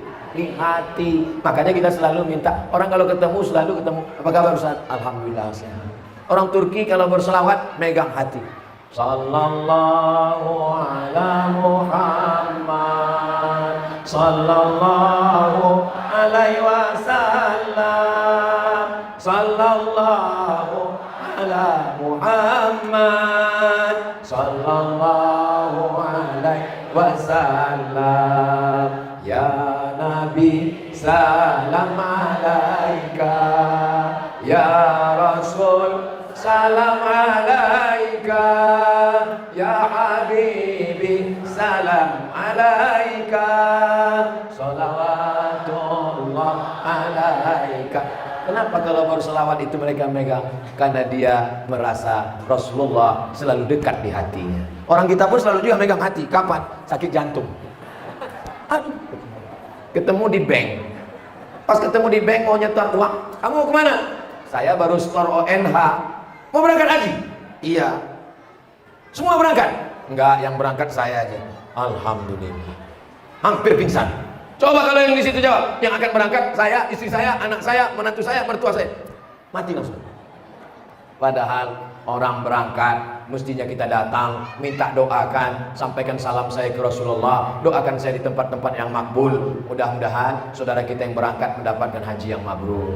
hati. Makanya kita selalu minta, orang kalau ketemu selalu ketemu, apa kabar Ustaz? Alhamdulillah sehat. Orang Turki kalau berselawat megang hati, sallallahu ala Muhammad sallallahu alaihi wasallam sallallahu ala Muhammad sallallahu alaihi wasallam. Ya Nabi salam alaika, ya Rasul salam alaika, ya Habibi salam alaika, salawatullah alaika. Kenapa kalau berselawat itu mereka megang? Karena dia merasa Rasulullah selalu dekat di hatinya. Orang kita pun selalu juga megang hati. Kapan? Sakit jantung. Aduh. Ketemu di bank. Pas ketemu di bank mau nyetor uang. Kamu mau kemana? Saya baru store ONH. Mau berangkat haji? Iya. Semua berangkat? Enggak, yang berangkat saya aja. Alhamdulillah. Hampir pingsan. Coba kalau yang di situ jawab, yang akan berangkat saya, istri saya, anak saya, menantu saya, mertua saya. Mati langsung. Padahal orang berangkat, mestinya kita datang, minta doakan, sampaikan salam saya ke Rasulullah, doakan saya di tempat-tempat yang makbul. Mudah-mudahan saudara kita yang berangkat mendapatkan haji yang mabrur.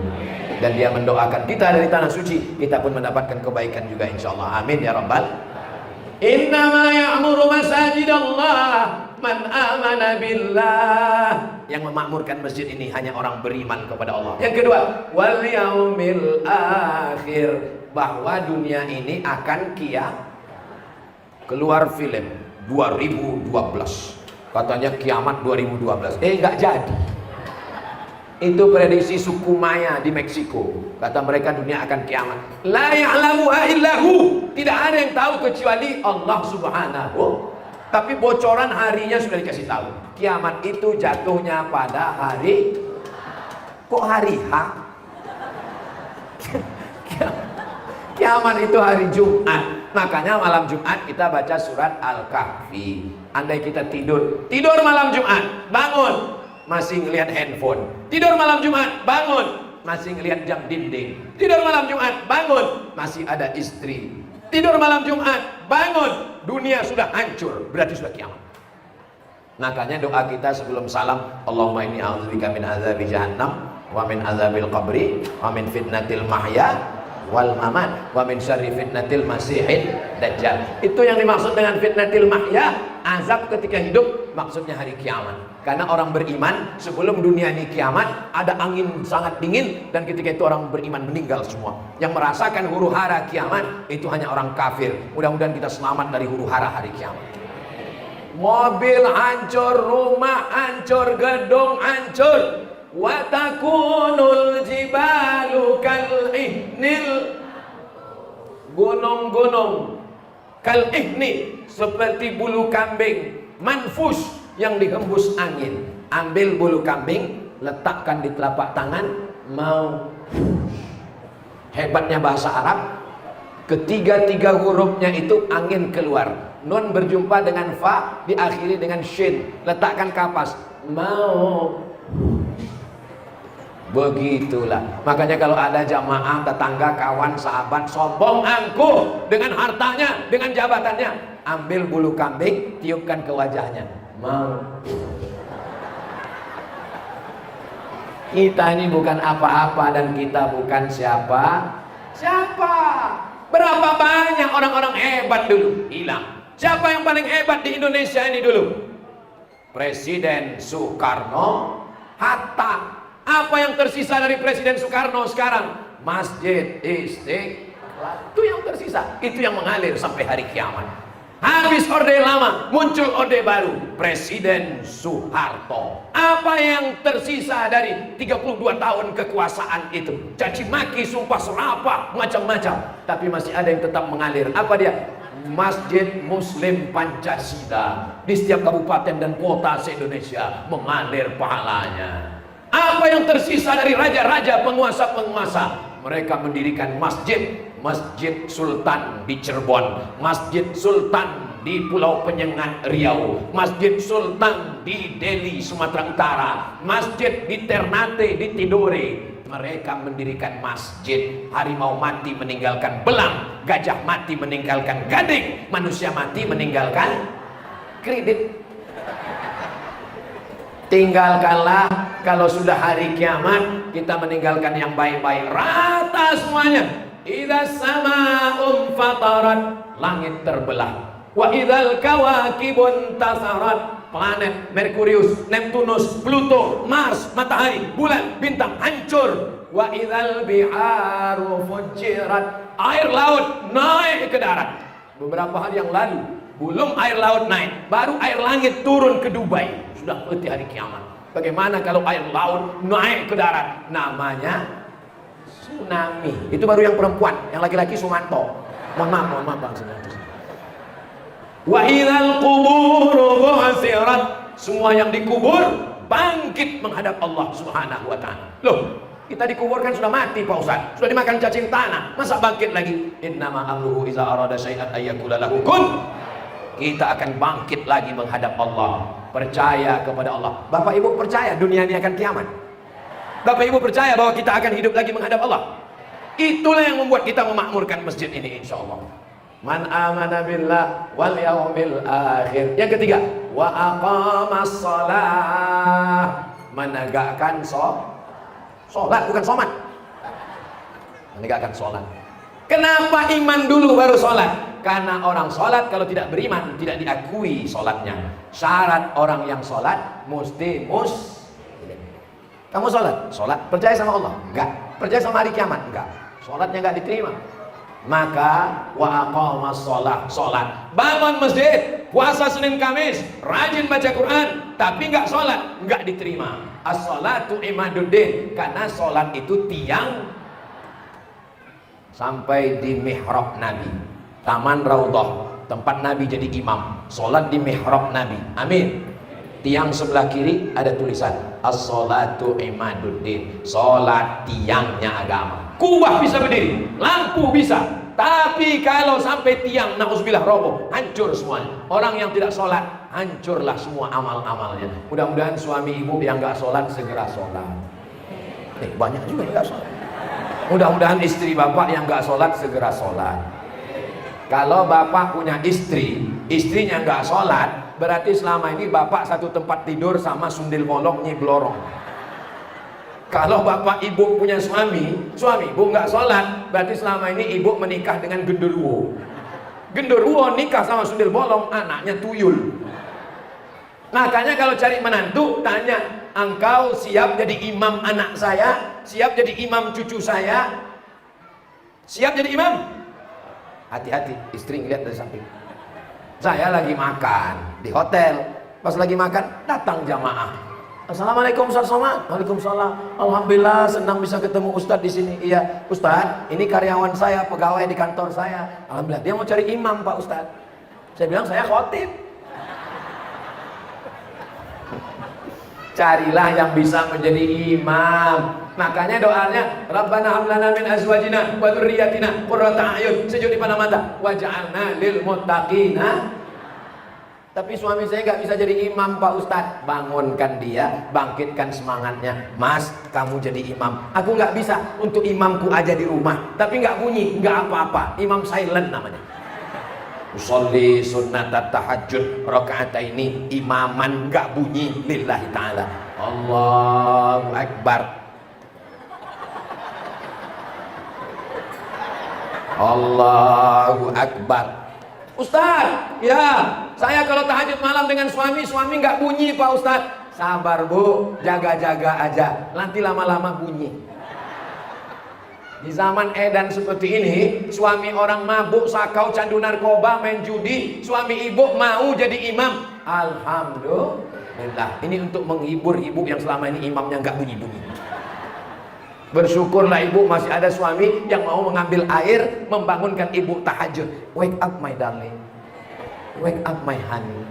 Dan dia mendoakan kita dari tanah suci, kita pun mendapatkan kebaikan juga insyaAllah. Amin ya Rabbal. Innama ya'muru masajidallah man amana billah. Yang memakmurkan masjid ini hanya orang beriman kepada Allah. Yang kedua, wal yaumil akhir, bahwa dunia ini akan keluar film 2012, katanya kiamat 2012, nggak jadi. Itu prediksi suku Maya di Meksiko, kata mereka dunia akan kiamat. La ya'lamuha illahu, tidak ada yang tahu kecuali Allah Subhanahu. Tapi bocoran harinya sudah dikasih tahu. Kiamat itu jatuhnya pada hari, kok hari H? Kiamat itu hari Jumat. Makanya malam Jumat kita baca surat Al-Kahfi. Andai kita tidur malam Jumat, bangun masih ngelihat handphone. Tidur malam Jumat, bangun masih ngelihat jam dinding. Tidur malam Jumat, bangun masih ada istri. Tidur malam Jumat, bangun dunia sudah hancur, berarti sudah kiamat. Makanya doa kita sebelum salam, Allahumma inni a'udzubika min azabi jahannam wa min azabil qabri wa min fitnatil mahya wal mamat wa min syarri fitnatil masihid dajjal. Itu yang dimaksud dengan fitnatil mahya, azab ketika hidup, maksudnya hari kiamat. Karena orang beriman sebelum dunia ini kiamat ada angin sangat dingin, dan ketika itu orang beriman meninggal semua. Yang merasakan huru hara kiamat itu hanya orang kafir. Mudah-mudahan kita selamat dari huru hara hari kiamat. Mobil hancur, rumah hancur, gedung hancur. Wa takunul jibalu kal ihnil, gunung-gunung kal ihni, seperti bulu kambing manfus yang dihembus angin. Ambil bulu kambing, letakkan di telapak tangan, mau. Hebatnya bahasa Arab, ketiga-tiga hurufnya itu angin keluar. Nun berjumpa dengan fa, diakhiri dengan shin, letakkan kapas, mau. Begitulah. Makanya kalau ada jamaah, tetangga, kawan, sahabat sombong angkuh dengan hartanya, dengan jabatannya, ambil bulu kambing, tiupkan ke wajahnya, mau. Kita ini bukan apa-apa dan kita bukan siapa. Berapa banyak orang-orang hebat dulu hilang. Siapa yang paling hebat di Indonesia ini dulu? Presiden Soekarno, Hatta. Apa yang tersisa dari Presiden Soekarno sekarang? Masjid Istiqlal. Itu yang tersisa. Itu yang mengalir sampai hari kiamat. Habis Orde Lama, muncul Orde Baru, Presiden Soeharto. Apa yang tersisa dari 32 tahun kekuasaan itu? Caci maki, sumpah serapah, macam-macam. Tapi masih ada yang tetap mengalir. Apa dia? Masjid Muslim Pancasila. Di setiap kabupaten dan kota se-Indonesia mengalir pahalanya. Apa yang tersisa dari raja-raja, penguasa-penguasa? Mereka mendirikan masjid. Masjid Sultan di Cirebon, Masjid Sultan di Pulau Penyengat Riau, Masjid Sultan di Delhi Sumatera Utara, masjid di Ternate di Tidore. Mereka mendirikan masjid. Harimau mati meninggalkan belang, gajah mati meninggalkan gading, manusia mati meninggalkan kredit. Tinggalkanlah kalau sudah hari kiamat, kita meninggalkan yang baik-baik, rata semuanya. Idza sama'un fatarat, langit terbelah. Wa idzal kawakibun tasarat, planet Merkurius, Neptunus, Pluto, Mars, matahari, bulan, bintang hancur. Wa idzal biharu fujirat, air laut naik ke darat. Beberapa hari yang lalu belum air laut naik, baru air langit turun ke Dubai. Sudah berarti hari kiamat. Bagaimana kalau air laut naik ke darat? Namanya tsunami. Itu baru yang perempuan, yang laki-laki Sumanto. Mohon maaf Bang. Wa idzal quburu bu'sirat, semua yang dikubur bangkit menghadap Allah Subhanahu wa taala. Loh, kita dikuburkan sudah mati Pak Ustaz, sudah dimakan cacing tanah, masa bangkit lagi? Innama amruhu idza arada syai'an ayyakula lahu kun. Kita akan bangkit lagi menghadap Allah. Percaya kepada Allah. Bapak Ibu percaya dunia ini akan kiamat? Bapak Ibu percaya bahwa kita akan hidup lagi menghadap Allah? Itulah yang membuat kita memakmurkan masjid ini insya Allah. Man amana billah wal yaumil akhir. Yang ketiga, wa aqamas shalah, menegakkan sholat, bukan somat. Menegakkan sholat. Kenapa iman dulu baru sholat? Karena orang sholat kalau tidak beriman tidak diakui sholatnya. Syarat orang yang sholat mesti Kamu sholat? Sholat. Percaya sama Allah? Enggak. Percaya sama hari kiamat? Enggak. Sholatnya enggak diterima. Maka wa aqamas sholat, sholat. Bangun masjid, puasa Senin Kamis, rajin baca Quran, tapi enggak sholat, enggak diterima. As-sholatu imaduddin, karena sholat itu tiang sampai di mihrab Nabi, Taman Raudhah, tempat Nabi jadi imam. Sholat di mihrab Nabi. Amin. Tiang sebelah kiri ada tulisan as-sholatu imaduddin, sholat tiangnya agama. Kubah bisa berdiri, lampu bisa, tapi kalau sampai tiang na'udzubillah roboh, hancur semuanya. Orang yang tidak sholat, hancurlah semua amal-amalnya. Mudah-mudahan suami ibu yang nggak sholat segera sholat. Banyak juga yang nggak sholat. Mudah-mudahan istri bapak yang nggak sholat segera sholat. Kalau bapak punya istri, istrinya nggak sholat, berarti selama ini bapak satu tempat tidur sama sundel bolong nyi blorong. Kalau bapak ibu punya suami ibu nggak sholat, berarti selama ini ibu menikah dengan genderuwo. Genderuwo nikah sama sundel bolong, anaknya tuyul. Makanya kalau cari menantu, tanya, engkau siap jadi imam anak saya? Siap jadi imam cucu saya? Siap jadi imam? Hati-hati, istri ngeliat dari samping. Saya lagi makan di hotel, pas lagi makan datang jamaah. Assalamualaikum Ustaz Somad. Waalaikumsalam. Alhamdulillah senang bisa ketemu Ustadz di sini. Iya, Ustadz, ini karyawan saya, pegawai di kantor saya. Alhamdulillah, dia mau cari imam Pak Ustadz. Saya bilang saya khotib. Carilah yang bisa menjadi imam. Makanya doanya Rabbana hab lana min azwajina wa dzurriyyatina qurrata a'yun, sejuk di pandang mata, waj'alna lil muttaqina. Tapi suami saya nggak bisa jadi imam Pak Ustadz. Bangunkan dia, bangkitkan semangatnya. Mas, kamu jadi imam. Aku nggak bisa, untuk imamku aja di rumah. Tapi nggak bunyi, nggak apa-apa. Imam silent namanya. Usolli sunnatat tahajud rakaataini, imaman nggak bunyi lillahi ta'ala. Allahu Akbar. Allahu Akbar. Ustaz, ya, saya kalau tahajud malam dengan suami nggak bunyi Pak Ustaz. Sabar Bu, jaga-jaga aja, nanti lama-lama bunyi. Di zaman edan seperti ini, suami orang mabuk, sakau, candu narkoba, main judi, suami ibu mau jadi imam. Alhamdulillah, ini untuk menghibur ibu yang selama ini imamnya nggak bunyi-bunyi. Bersyukurlah ibu masih ada suami yang mau mengambil air, membangunkan ibu tahajud. Wake up my darling, wake up my honey.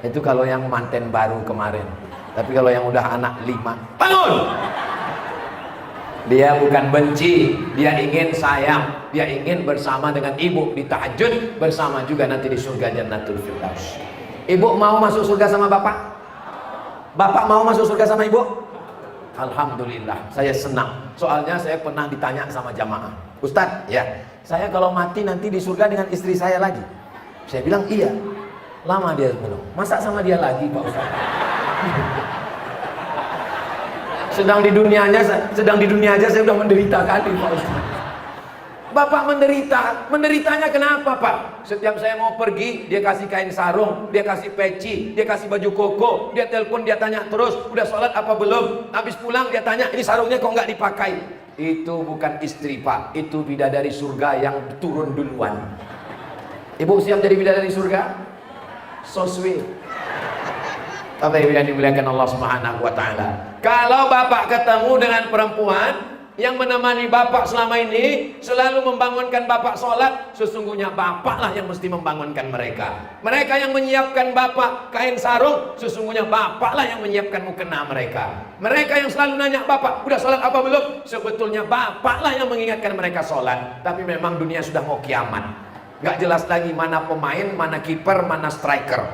Itu kalau yang manten baru kemarin. Tapi kalau yang udah anak 5, bangun. Dia bukan benci, dia ingin sayang, dia ingin bersama dengan ibu di tahajud, bersama juga nanti di surga Jannatul Firdaus. Ibu mau masuk surga sama bapak? Bapak mau masuk surga sama ibu? Alhamdulillah, saya senang. Soalnya saya pernah ditanya sama jamaah, Ustadz, ya, saya kalau mati nanti di surga dengan istri saya lagi. Saya bilang iya. Lama dia belum. Masa sama dia lagi Pak Ustadz? Sedang di dunia aja saya sudah menderita kali Pak Ustadz. Bapak menderitanya kenapa Pak? Setiap saya mau pergi, dia kasih kain sarung, dia kasih peci, dia kasih baju koko, dia telepon, dia tanya terus, udah sholat apa belum? Habis pulang dia tanya, ini sarungnya kok nggak dipakai? Itu bukan istri Pak, itu bidadari surga yang turun duluan. Ibu siap jadi bidadari surga? So sweet. Bapak Ibu yang dimuliakan Allah Subhanahu wa Ta'ala, kalau Bapak ketemu dengan perempuan yang menemani Bapak selama ini, selalu membangunkan Bapak sholat, sesungguhnya Bapaklah yang mesti membangunkan mereka. Mereka yang menyiapkan Bapak kain sarung, sesungguhnya Bapaklah yang menyiapkan mukena mereka. Mereka yang selalu nanya Bapak, udah sholat apa belum? Sebetulnya Bapaklah yang mengingatkan mereka sholat. Tapi memang dunia sudah mau kiamat, gak jelas lagi mana pemain, mana kiper, mana striker.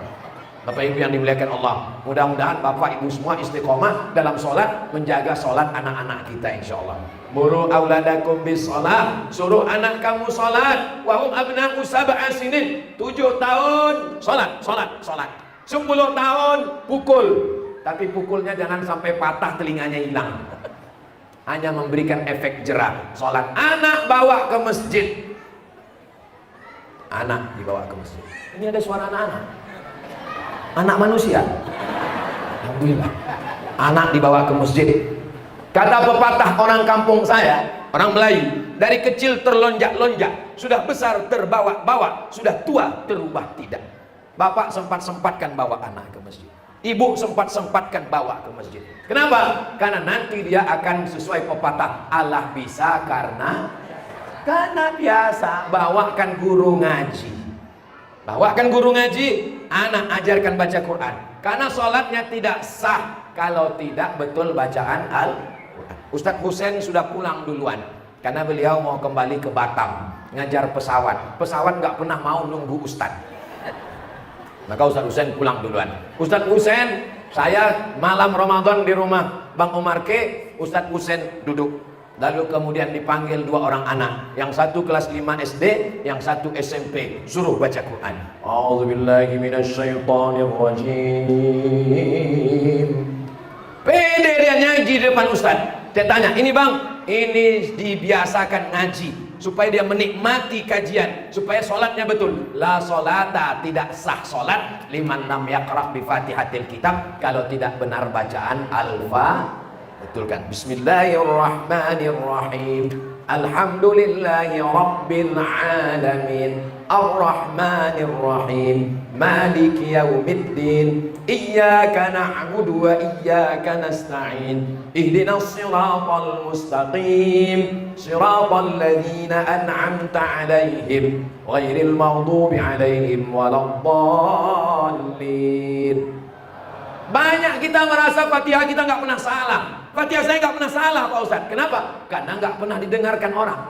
Bapak Ibu yang dimuliakan Allah, mudah-mudahan Bapak Ibu semua istiqomah dalam sholat, menjaga sholat anak-anak kita insya Allah. Muru auladakum bis sholat, suruh anak kamu sholat. Wahum abna'u sab'a sinin, 7 tahun sholat, 10 tahun pukul, tapi pukulnya jangan sampai patah, telinganya hilang, hanya memberikan efek jerak. Sholat anak bawa ke masjid, anak dibawa ke masjid. Ini ada suara anak-anak, anak manusia. Alhamdulillah, anak dibawa ke masjid. Kata pepatah orang kampung saya, orang Melayu, dari kecil terlonjak-lonjak, sudah besar terbawa-bawa, sudah tua terubah tidak. Bapak sempat-sempatkan bawa anak ke masjid, ibu sempat-sempatkan bawa ke masjid. Kenapa? Karena nanti dia akan sesuai pepatah, Allah bisa karena biasa. Bawakan guru ngaji, bawakan guru ngaji, anak ajarkan baca Quran. Karena sholatnya tidak sah kalau tidak betul bacaan Al-Quran. Ustadz Husain sudah pulang duluan karena beliau mau kembali ke Batam ngajar pesawat. Pesawat nggak pernah mau nunggu Ustadz, maka Ustadz Husain pulang duluan. Ustadz Husain, saya malam Ramadan di rumah Bang Omar K, Ustadz Husain duduk. Lalu kemudian dipanggil 2 orang anak, yang satu kelas 5 SD, yang satu SMP, suruh baca Quran. A'udzubillahi minasyaitonirrajim. Pede dia ngaji di depan Ustadz. Saya tanya, ini Bang, ini dibiasakan ngaji supaya dia menikmati kajian, supaya sholatnya betul. La sholata, tidak sah sholat liman lam yaqra' bi fatihatil kitab, kalau tidak benar bacaan Al-Fatihah. Betulkan. Bismillahirrahmanirrahim. Alhamdulillahi rabbil alamin. Ar-Rahmanir-Rahim. Maliki yaumiddin. Iyyaka na'budu wa iyyaka nasta'in. Ihdinas siratal mustaqim. Siratal ladzina an'amta 'alaihim ghairil maghdubi 'alaihim waladdallin. Banyak kita merasa Fatihah kita nggak pernah salah. Fatihah saya nggak pernah salah Pak Ustadz. Kenapa? Karena nggak pernah didengarkan orang.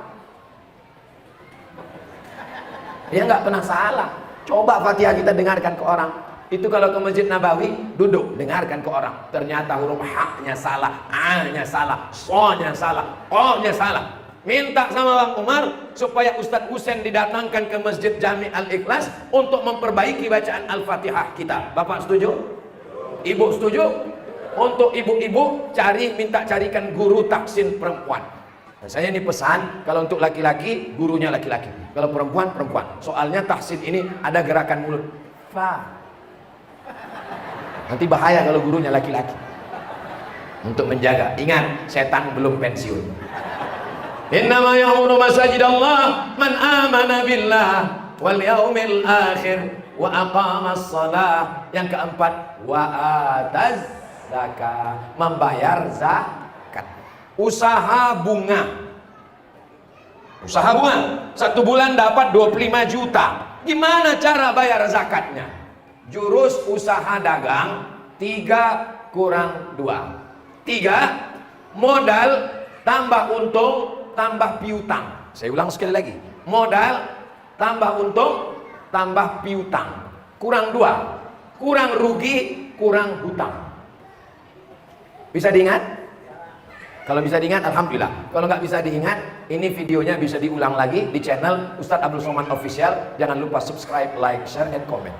Ya nggak pernah salah. Coba Fatihah kita dengarkan ke orang. Itu kalau ke Masjid Nabawi, duduk dengarkan ke orang. Ternyata huruf H-nya salah, A-nya salah, So-nya salah, O-nya salah. Minta sama Bang Umar supaya Ustadz Husain didatangkan ke Masjid Jami Al-Ikhlas untuk memperbaiki bacaan Al-Fatihah kita. Bapak setuju? Ibu setuju? Untuk ibu-ibu minta carikan guru tahsin perempuan. Nah, saya ini pesan, kalau untuk laki-laki gurunya laki-laki, kalau perempuan perempuan. Soalnya tahsin ini ada gerakan mulut. Fa. Nanti bahaya kalau gurunya laki-laki. Untuk menjaga, ingat setan belum pensiun. Innama ya'muru masajidallah man amana billah wal yaumil akhir wa aqamas shalah. Yang keempat, wa ataz zakat, membayar zakat. Usaha bunga, 1 bulan dapat 25 juta. Gimana cara bayar zakatnya? Jurus usaha dagang 3 kurang 2. 3, modal tambah untung tambah piutang. Saya ulang sekali lagi, modal tambah untung tambah piutang kurang 2, kurang rugi kurang hutang. Bisa diingat? Kalau bisa diingat, alhamdulillah. Kalau nggak bisa diingat, ini videonya bisa diulang lagi di channel Ustadz Abdul Somad Official. Jangan lupa subscribe, like, share, and comment.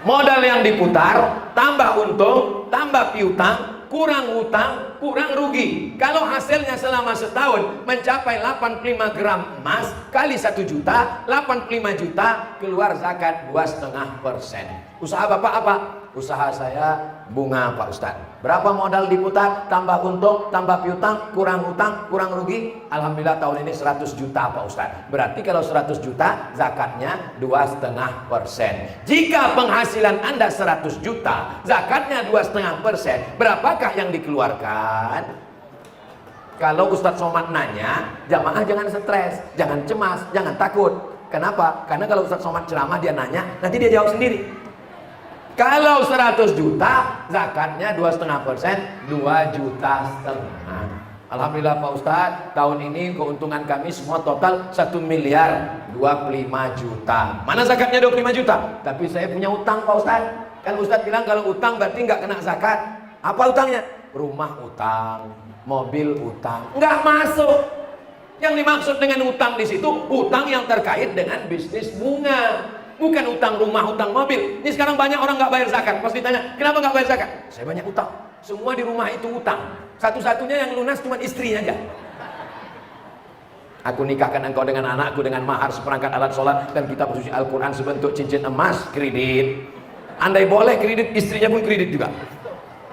Modal yang diputar, tambah untung, tambah piutang, kurang hutang, kurang rugi. Kalau hasilnya selama setahun mencapai 85 gram emas kali 1 juta, 85 juta, keluar zakat 2,5%. Usaha Bapak apa? Usaha saya bunga Pak Ustadz. Berapa modal diputar, tambah untung, tambah piutang, kurang hutang, kurang rugi? Alhamdulillah tahun ini 100 juta Pak Ustadz. Berarti kalau 100 juta zakatnya 2,5%. Jika penghasilan Anda 100 juta, zakatnya 2,5%, berapakah yang dikeluarkan? Kalau Ustadz Somad nanya, jamaah jangan stres, jangan cemas, jangan takut. Kenapa? Karena kalau Ustadz Somad ceramah dia nanya, nanti dia jawab sendiri. Kalau 100 juta, zakatnya 2,5%, 2,5 juta. Alhamdulillah Pak Ustadz, tahun ini keuntungan kami semua total 1 miliar 25 juta. Mana zakatnya 25 juta? Tapi saya punya utang Pak Ustadz. Kan Ustadz bilang kalau utang berarti nggak kena zakat. Apa utangnya? Rumah utang, mobil utang, nggak masuk. Yang dimaksud dengan utang di situ, utang yang terkait dengan bisnis bunga. Bukan utang rumah, utang mobil. Ini sekarang banyak orang nggak bayar zakat. Pas ditanya, kenapa nggak bayar zakat? Saya banyak utang. Semua di rumah itu utang. Satu-satunya yang lunas cuma istrinya aja. Aku nikahkan engkau dengan anakku dengan mahar seperangkat alat sholat dan kitab suci Al-Quran sebentuk cincin emas, kredit. Andai boleh kredit, istrinya pun kredit juga.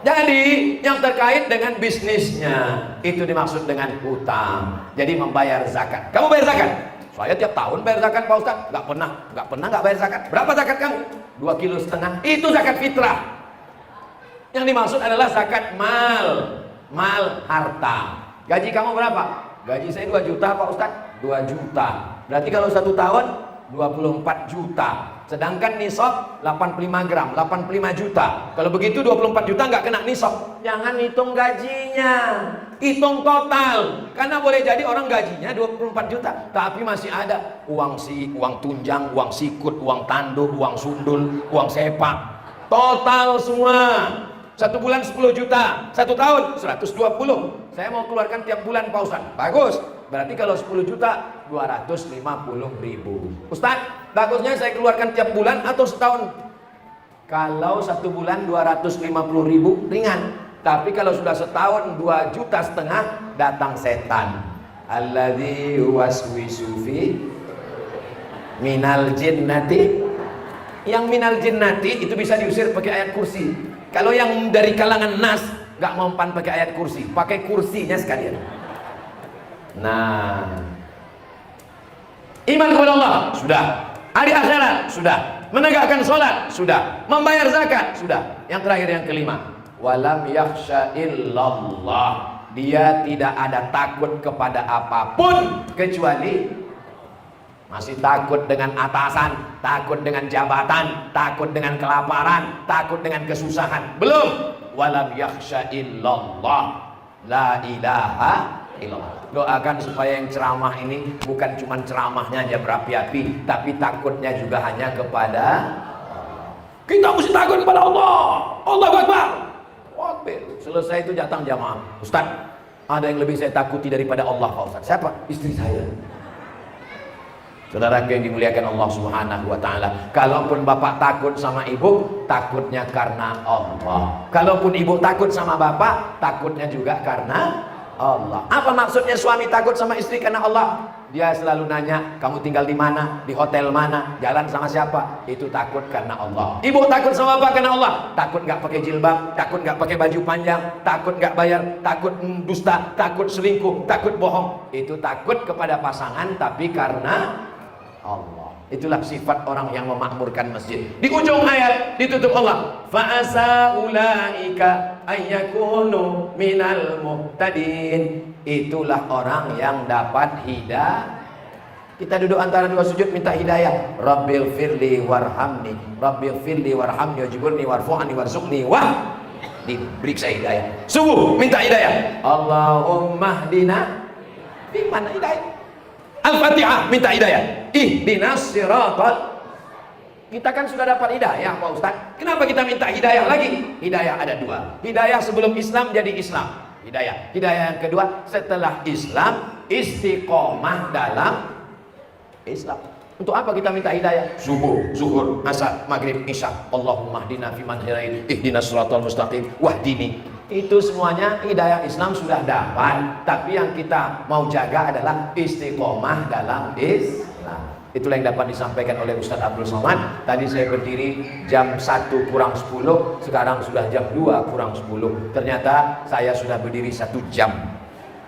Jadi yang terkait dengan bisnisnya itu dimaksud dengan hutang. Jadi membayar zakat. Kamu bayar zakat? Saya tiap tahun bayar zakat Pak Ustaz. Nggak pernah nggak bayar zakat. Berapa zakat kamu? 2,5 kilo. Itu zakat fitrah. Yang dimaksud adalah zakat mal harta. Gaji kamu berapa? Gaji saya 2 juta Pak Ustaz. 2 juta. Berarti kalau 1 tahun 24 juta. Sedangkan nisab 85 gram, 85 juta. Kalau begitu 24 juta nggak kena nisab. Jangan hitung gajinya, hitung total. Karena boleh jadi orang gajinya 24 juta, tapi masih ada uang tunjang, uang sikut, uang tandur, uang sundul, uang sepak. Total semua. 1 bulan 10 juta, 1 tahun 120. Saya mau keluarkan tiap bulan Pak Ustaz. Bagus. Berarti kalau 10 juta 250.000. Ustaz, bagusnya saya keluarkan tiap bulan atau setahun? Kalau 1 bulan 250.000 ringan. Tapi kalau sudah setahun 2,5 juta datang setan. Alladzi waswisu fi minal jinnati. Yang minal jinnati itu bisa diusir pakai ayat kursi. Kalau yang dari kalangan nas nggak mempan pakai ayat kursi, pakai kursinya sekalian. Nah, iman kepada Allah sudah, hari akhirat sudah, menegakkan sholat sudah, membayar zakat sudah. Yang terakhir yang kelima, walam yakhsha illallah. Dia tidak ada takut kepada apapun kecuali masih takut dengan atasan, takut dengan jabatan, takut dengan kelaparan, takut dengan kesusahan. Belum. Walam yakhsha illallah. La ilaha illallah. Doakan supaya yang ceramah ini bukan cuma ceramahnya aja berapi-api, tapi takutnya juga hanya kepada Allah. Kita mesti takut kepada Allah. Allahu Akbar. Akbar. Selesai itu datang jamaah. Ustaz, ada yang lebih saya takuti daripada Allah Pak Ustaz. Siapa? Istri saya. Saudara yang dimuliakan Allah Subhanahu wa taala, kalaupun bapak takut sama ibu, takutnya karena Allah. Kalaupun ibu takut sama bapak, takutnya juga karena Allah. Apa maksudnya suami takut sama istri karena Allah? Dia selalu nanya, kamu tinggal di mana, di hotel mana, jalan sama siapa? Itu takut karena Allah. Ibu takut sama bapak karena Allah. Takut nggak pakai jilbab, takut nggak pakai baju panjang, takut nggak bayar, takut dusta, takut selingkuh, takut bohong. Itu takut kepada pasangan, tapi karena Allah. Itulah sifat orang yang memakmurkan masjid. Di ujung ayat ditutup Allah, fa'asa ulaika ayyakunu minal muhtadin. Itulah orang yang dapat hidayah. Kita duduk antara dua sujud minta hidayah. Rabbil firli warhamni, Rabbil firli warhamni wajiburni warfu'ani warzuqni wah. Diberi saya hidayah. Subuh minta hidayah. Allahumma hdina. Di mana hidayah? Al-Fatihah minta hidayah. Ihdinas siratal. Kita kan sudah dapat hidayah Pak Ustaz. Kenapa kita minta hidayah lagi? Hidayah ada 2. Hidayah sebelum Islam jadi Islam. Hidayah. Hidayah yang kedua setelah Islam, istiqomah dalam Islam. Untuk apa kita minta hidayah? Subuh, zuhur, asar, maghrib, isya. Allahumma hdina fiman hidayah. Ihdinas siratal mustaqim wahdini. Itu semuanya hidayah Islam sudah dapat, tapi yang kita mau jaga adalah istiqomah dalam Islam. Itulah yang dapat disampaikan oleh Ustadz Abdul Somad. Tadi saya berdiri jam 1 kurang 10, sekarang sudah jam 2 kurang 10. Ternyata saya sudah berdiri 1 jam.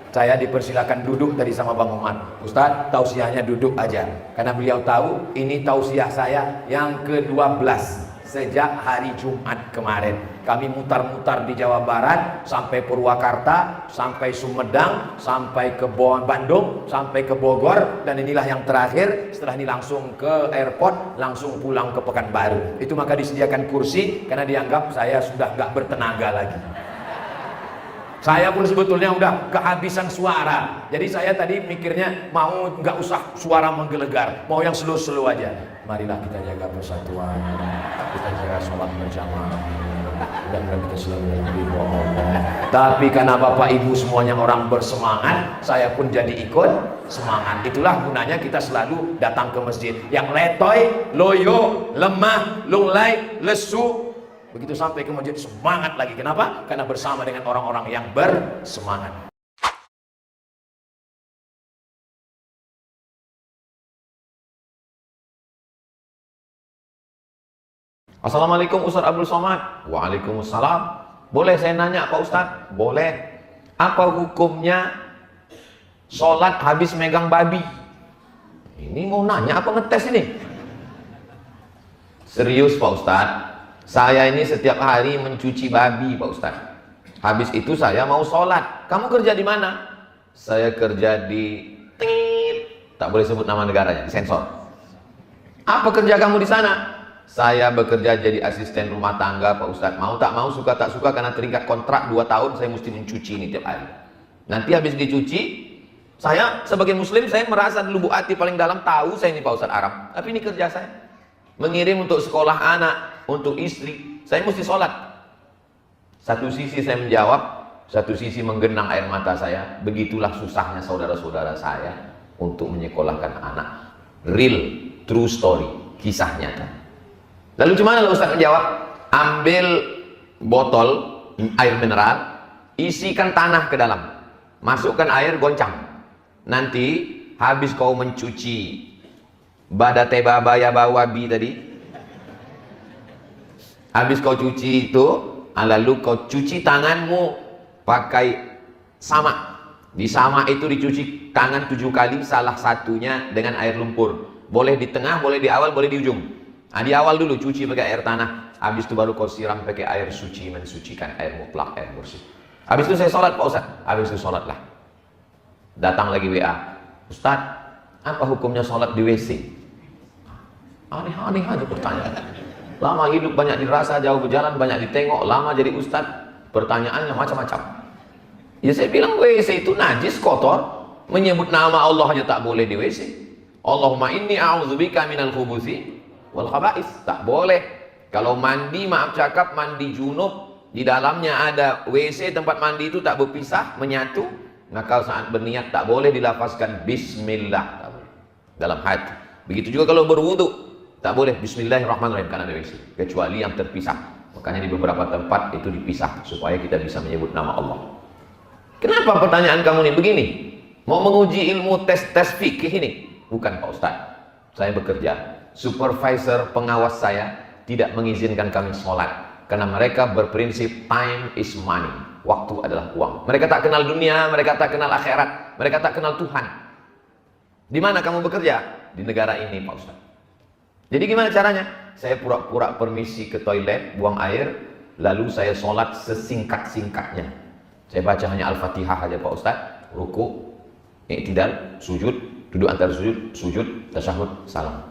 Saya dipersilakan duduk tadi sama Bang Umar. Ustadz, tausiahnya duduk aja, karena beliau tahu ini tausiah saya yang ke-12 sejak hari Jumat kemarin. Kami mutar-mutar di Jawa Barat, sampai Purwakarta, sampai Sumedang, sampai ke Bandung, sampai ke Bogor, dan inilah yang terakhir. Setelah ini langsung ke airport, langsung pulang ke Pekanbaru. Itu maka disediakan kursi, karena dianggap saya sudah gak bertenaga lagi. Saya pun sebetulnya udah kehabisan suara. Jadi saya tadi mikirnya mau nggak usah suara menggelegar, mau yang slow-slow aja. Marilah kita jaga persatuan, kita jaga sholat berjamaah, dan kita selalu ridho Allah. Tapi karena Bapak Ibu semuanya orang bersemangat, saya pun jadi ikut semangat. Itulah gunanya kita selalu datang ke masjid. Yang letoy, loyo, lemah, lunglai, lesu, begitu sampai ke masjid semangat lagi. Kenapa? Karena bersama dengan orang-orang yang bersemangat. Assalamualaikum Ustaz Abdul Somad. Waalaikumsalam. Boleh saya nanya Pak Ustaz? Boleh. Apa hukumnya sholat habis megang babi? Ini mau nanya apa ngetes ini? Serius Pak Ustaz, saya ini setiap hari mencuci babi Pak Ustaz. Habis itu saya mau sholat. Kamu kerja di mana? Saya kerja di tak boleh sebut nama negaranya, disensor. Apa kerja kamu di sana? Saya bekerja jadi asisten rumah tangga Pak Ustadz. Mau tak mau, suka tak suka, karena terikat kontrak 2 tahun saya mesti mencuci ini tiap hari. Nanti habis dicuci, saya sebagai muslim, saya merasa di lubuk hati paling dalam tahu saya ini Pak Ustadz Arab. Tapi ini kerja saya. Mengirim untuk sekolah anak, untuk istri, saya mesti sholat. Satu sisi saya menjawab, satu sisi menggenang air mata saya. Begitulah susahnya saudara-saudara saya untuk menyekolahkan anak. Real, true story, kisah nyata. Lalu gimana Ustaz menjawab? Ambil botol air mineral, isikan tanah ke dalam, masukkan air, goncang. Nanti habis kau mencuci badate babaya bawabi tadi, habis kau cuci itu, lalu kau cuci tanganmu pakai sama. Di sama itu dicuci tangan 7 kali, salah satunya dengan air lumpur. Boleh di tengah, boleh di awal, boleh di ujung. Nah, di awal dulu cuci pakai air tanah, habis itu baru kau siram pakai air suci, mensucikan, air mutlak, air bersih. Habis itu saya sholat Pak Ustaz, habis itu sholatlah. Datang lagi WA, Ustaz, apa hukumnya sholat di WC? Aneh-aneh aja pertanyaan. Lama hidup banyak dirasa, jauh berjalan banyak ditengok, lama jadi Ustaz, pertanyaannya macam-macam. Ya saya bilang WC itu najis, kotor, menyebut nama Allah aja tak boleh di WC. Allahumma inni a'udzubika minal khubuthi wal khaba'is, tak boleh. Kalau mandi, maaf cakap, mandi junub, di dalamnya ada WC, tempat mandi itu tak berpisah, menyatu, maka saat berniat tak boleh dilafazkan bismillah, tak boleh, dalam hati. Begitu juga kalau berwudu, tak boleh bismillahirrahmanirrahim karena ada WC, kecuali yang terpisah. Makanya di beberapa tempat itu dipisah supaya kita bisa menyebut nama Allah. Kenapa pertanyaan kamu ini begini? Mau menguji ilmu tes fikih ini? Bukan Pak Ustaz, saya bekerja. Supervisor pengawas saya tidak mengizinkan kami sholat karena mereka berprinsip time is money, waktu adalah uang. Mereka tak kenal dunia, mereka tak kenal akhirat, mereka tak kenal Tuhan. Di mana kamu bekerja? Di negara ini Pak Ustaz. Jadi gimana caranya? Saya pura-pura permisi ke toilet, buang air, lalu saya sholat sesingkat-singkatnya. Saya baca hanya Al-Fatihah aja Pak Ustaz, ruku, i'tidal, sujud, duduk antara sujud, tasyahud, salam.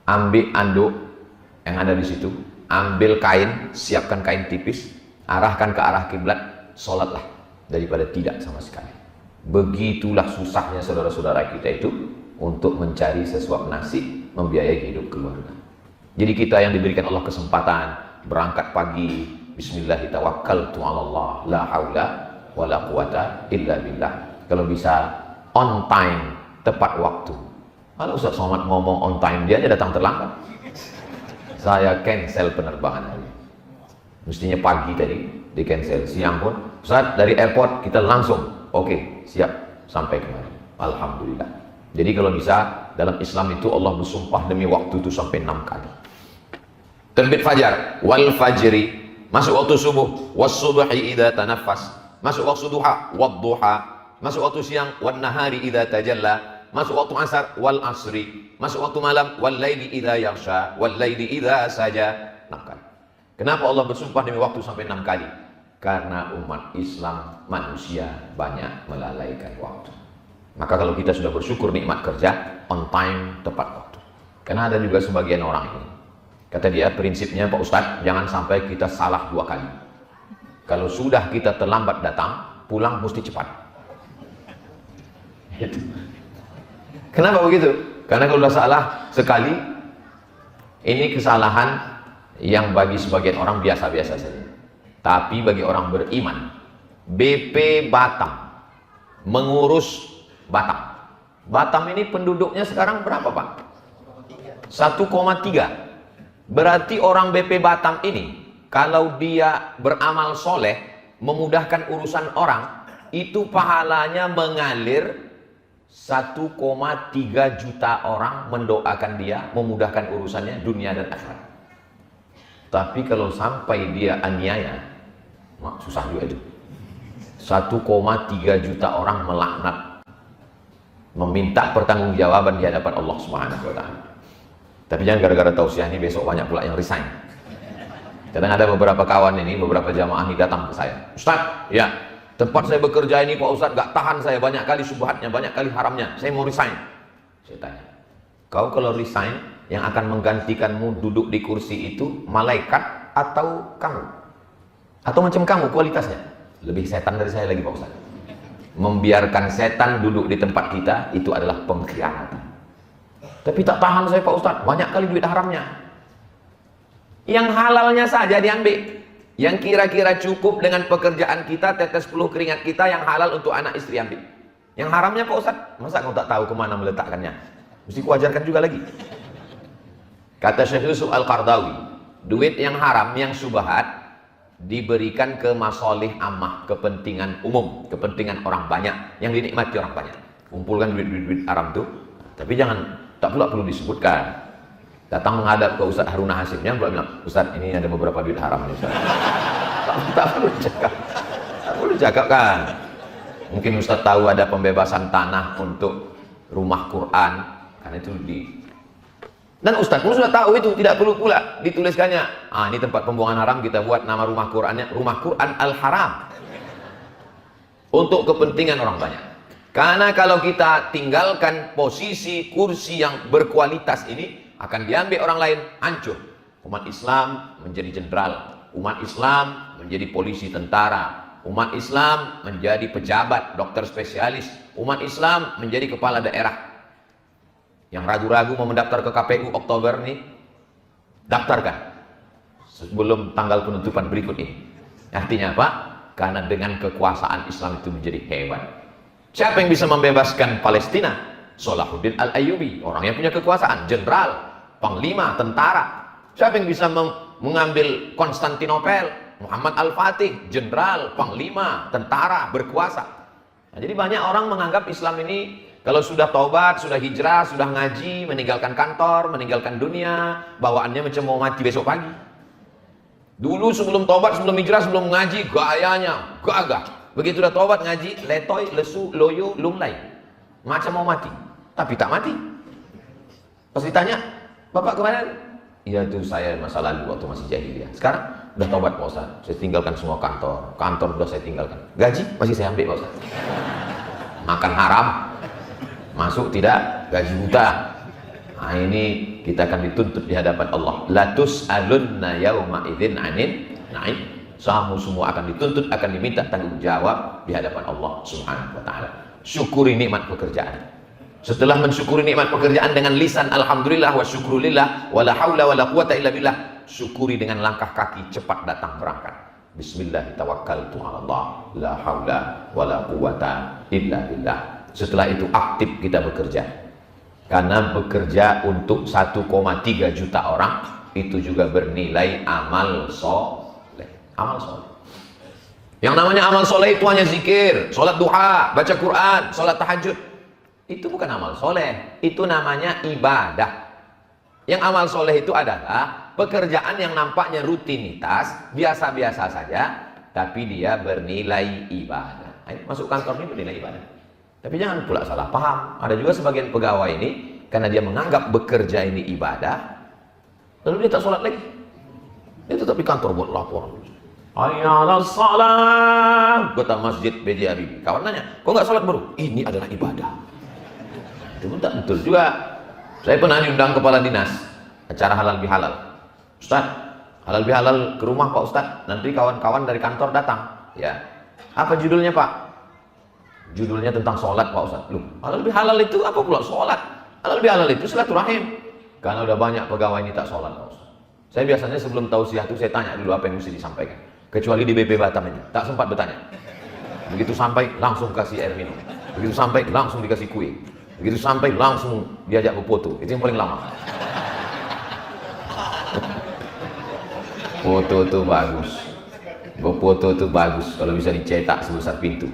Ambil anduk yang ada di situ, ambil kain, siapkan kain tipis, arahkan ke arah kiblat, sholatlah daripada tidak sama sekali. Begitulah susahnya saudara-saudara kita itu untuk mencari sesuap nasi, membiayai hidup keluarga. Jadi kita yang diberikan Allah kesempatan berangkat pagi, Bismillahirrahmanirrahim, la haula wala quwata illa billah. Kalau bisa on time, tepat waktu. Kalau Ustaz Somad ngomong on time, dia aja datang terlambat. Saya cancel penerbangan hari. Mestinya pagi tadi, di cancel. Siang pun, Ustaz dari airport kita langsung, oke, siap, sampai kemari. Alhamdulillah. Jadi kalau bisa, dalam Islam itu Allah bersumpah demi waktu itu sampai 6 kali. Terbit fajar, wal fajri, masuk waktu subuh, was subhi idza tanaffas, masuk waktu duha, wad duha, masuk waktu siang, wan nahari idza tajalla, masuk waktu asar, wal asri, masuk waktu malam, wal laili idza yaghsha, wal laili idza saja. 6 kali. Kenapa Allah bersumpah demi waktu sampai 6 kali? Karena umat Islam, manusia banyak melalaikan waktu. Maka kalau kita sudah bersyukur nikmat kerja, on time, tepat waktu. Karena ada juga sebagian orang ini, kata dia prinsipnya Pak Ustadz, jangan sampai kita salah 2 kali. Kalau sudah kita terlambat datang, pulang mesti cepat. Gitu. Kenapa begitu? Karena kalau sudah salah sekali, ini kesalahan yang bagi sebagian orang biasa-biasa saja. Tapi bagi orang beriman, BP Batam mengurus Batam. Batam ini penduduknya sekarang berapa, Pak? 1,3. Berarti orang BP Batam ini, kalau dia beramal soleh, memudahkan urusan orang, itu pahalanya mengalir 1,3 juta orang mendoakan dia, memudahkan urusannya dunia dan akhirat. Tapi kalau sampai dia aniaya, susah juga itu. 1,3 juta orang melaknat, meminta pertanggungjawaban di hadapan Allah Subhanahu wa Ta'ala. Tapi jangan gara-gara tausiah ini besok banyak pula yang resign. Kadang ada beberapa kawan ini, beberapa jamaah ini datang ke saya, Ustaz, ya tempat saya bekerja ini Pak Ustaz gak tahan saya, banyak kali subhatnya, banyak kali haramnya, saya mau resign. Saya tanya, kau kalau resign, yang akan menggantikanmu duduk di kursi itu malaikat atau kamu? Atau macam kamu kualitasnya? Lebih setan dari saya lagi Pak Ustaz. Membiarkan setan duduk di tempat kita, itu adalah pengkhianatan. Tapi tak tahan saya Pak Ustadz, banyak kali duit haramnya. Yang halalnya saja diambil. Yang kira-kira cukup dengan pekerjaan kita, tetes peluh keringat kita yang halal untuk anak istri ambil. Yang haramnya Pak Ustadz, masa kau tak tahu kemana meletakkannya? Mesti kuajarkan juga lagi. Kata Syekh Yusuf Al-Qardawi, duit yang haram, yang syubhat, diberikan ke masolih ammah, kepentingan umum, kepentingan orang banyak, yang dinikmati orang banyak. Kumpulkan duit-duit haram tuh, tapi jangan, tak pula perlu disebutkan. Datang menghadap ke Ustaz Haruna Hasimnya, pula bilang, Ustaz ini ada beberapa duit haram nih Ustaz. tak perlu cakap, tak perlu cakap kan. Mungkin Ustaz tahu ada pembebasan tanah untuk rumah Quran, karena itu dan Ustaz pun sudah tahu itu, tidak perlu pula dituliskannya. Ini tempat pembuangan haram, kita buat nama rumah Qurannya Rumah Quran Al-Haram, untuk kepentingan orang banyak. Karena kalau kita tinggalkan posisi kursi yang berkualitas ini, akan diambil orang lain, hancur. Umat Islam menjadi jenderal, umat Islam menjadi polisi tentara, umat Islam menjadi pejabat, dokter spesialis, umat Islam menjadi kepala daerah. Yang ragu-ragu mau mendaftar ke KPU Oktober nih, daftarkan sebelum tanggal penutupan berikut ini. Artinya apa? Karena dengan kekuasaan Islam itu menjadi hebat. Siapa yang bisa membebaskan Palestina? Salahuddin Al-Ayyubi, orang yang punya kekuasaan, jenderal, panglima, tentara. Siapa yang bisa mengambil Konstantinopel? Muhammad Al-Fatih, jenderal, panglima, tentara, berkuasa. Nah, jadi banyak orang menganggap Islam ini kalau sudah taubat, sudah hijrah, sudah ngaji, meninggalkan kantor, meninggalkan dunia, bawaannya macam mau mati besok pagi. Dulu sebelum taubat, sebelum hijrah, sebelum ngaji, gayanya gagah. Begitu udah taubat, ngaji, letoy, lesu, loyo, lunglai, macam mau mati. Tapi tak mati. Pas ditanya, Bapak kemana? Iya itu saya masa lalu waktu masih jahiliyah. Sekarang udah taubat Pak Ustaz, saya tinggalkan semua kantor. Kantor udah saya tinggalkan. Gaji masih saya ambil Pak Ustaz. Makan haram, masuk tidak, gaji buta. Nah ini kita akan dituntut di hadapan Allah. Latus alunna yauma idzin anin naim. Kamu semua akan dituntut, akan diminta tanggung jawab di hadapan Allah Subhanahu wa Ta'ala. Syukuri nikmat pekerjaan. Setelah mensyukuri nikmat pekerjaan dengan lisan alhamdulillah wa syukrulillah wala haula wala quwata illa billah, syukuri dengan langkah kaki cepat datang berangkat. Bismillah tawakkaltu 'ala Allah la haula wala quwata illa billah. Setelah itu aktif kita bekerja. Karena bekerja untuk 1,3 juta orang itu juga bernilai amal soleh. Amal soleh. Yang namanya amal soleh itu hanya zikir, sholat duha, baca Quran, sholat tahajud. Itu bukan amal soleh, itu namanya ibadah. Yang amal soleh itu adalah pekerjaan yang nampaknya rutinitas, biasa-biasa saja, tapi dia bernilai ibadah. Masuk kantor ini bernilai ibadah. Tapi jangan pula salah paham. Ada juga sebagian pegawai ini, karena dia menganggap bekerja ini ibadah, lalu dia tak sholat lagi. Dia tetap di kantor buat lapor. Hayya 'alas shalah, kota masjid B.J. Habibie. Kawan nanya, kok nggak sholat baru? Ini adalah ibadah. Itu pun tak betul juga. Saya pernah diundang kepala dinas acara halal bihalal. Ustaz, Halal bihalal ke rumah Pak Ustadz, nanti kawan-kawan dari kantor datang. Ya, apa judulnya Pak? Judulnya tentang sholat Pak Ustadz. Loh, halal bihalal itu apa pula sholat? Halal bihalal itu silaturahim. Karena udah banyak pegawai ini tak sholat Pak Ustadz. Saya biasanya sebelum tausiah itu saya tanya dulu apa yang mesti disampaikan. Kecuali di BP Batam ini, tak sempat bertanya. Begitu sampai langsung kasih air minum. Begitu sampai langsung dikasih kue. Begitu sampai langsung diajak berfoto. Itu yang paling lama. Foto tuh bagus, foto tuh bagus kalau bisa dicetak sebesar pintu.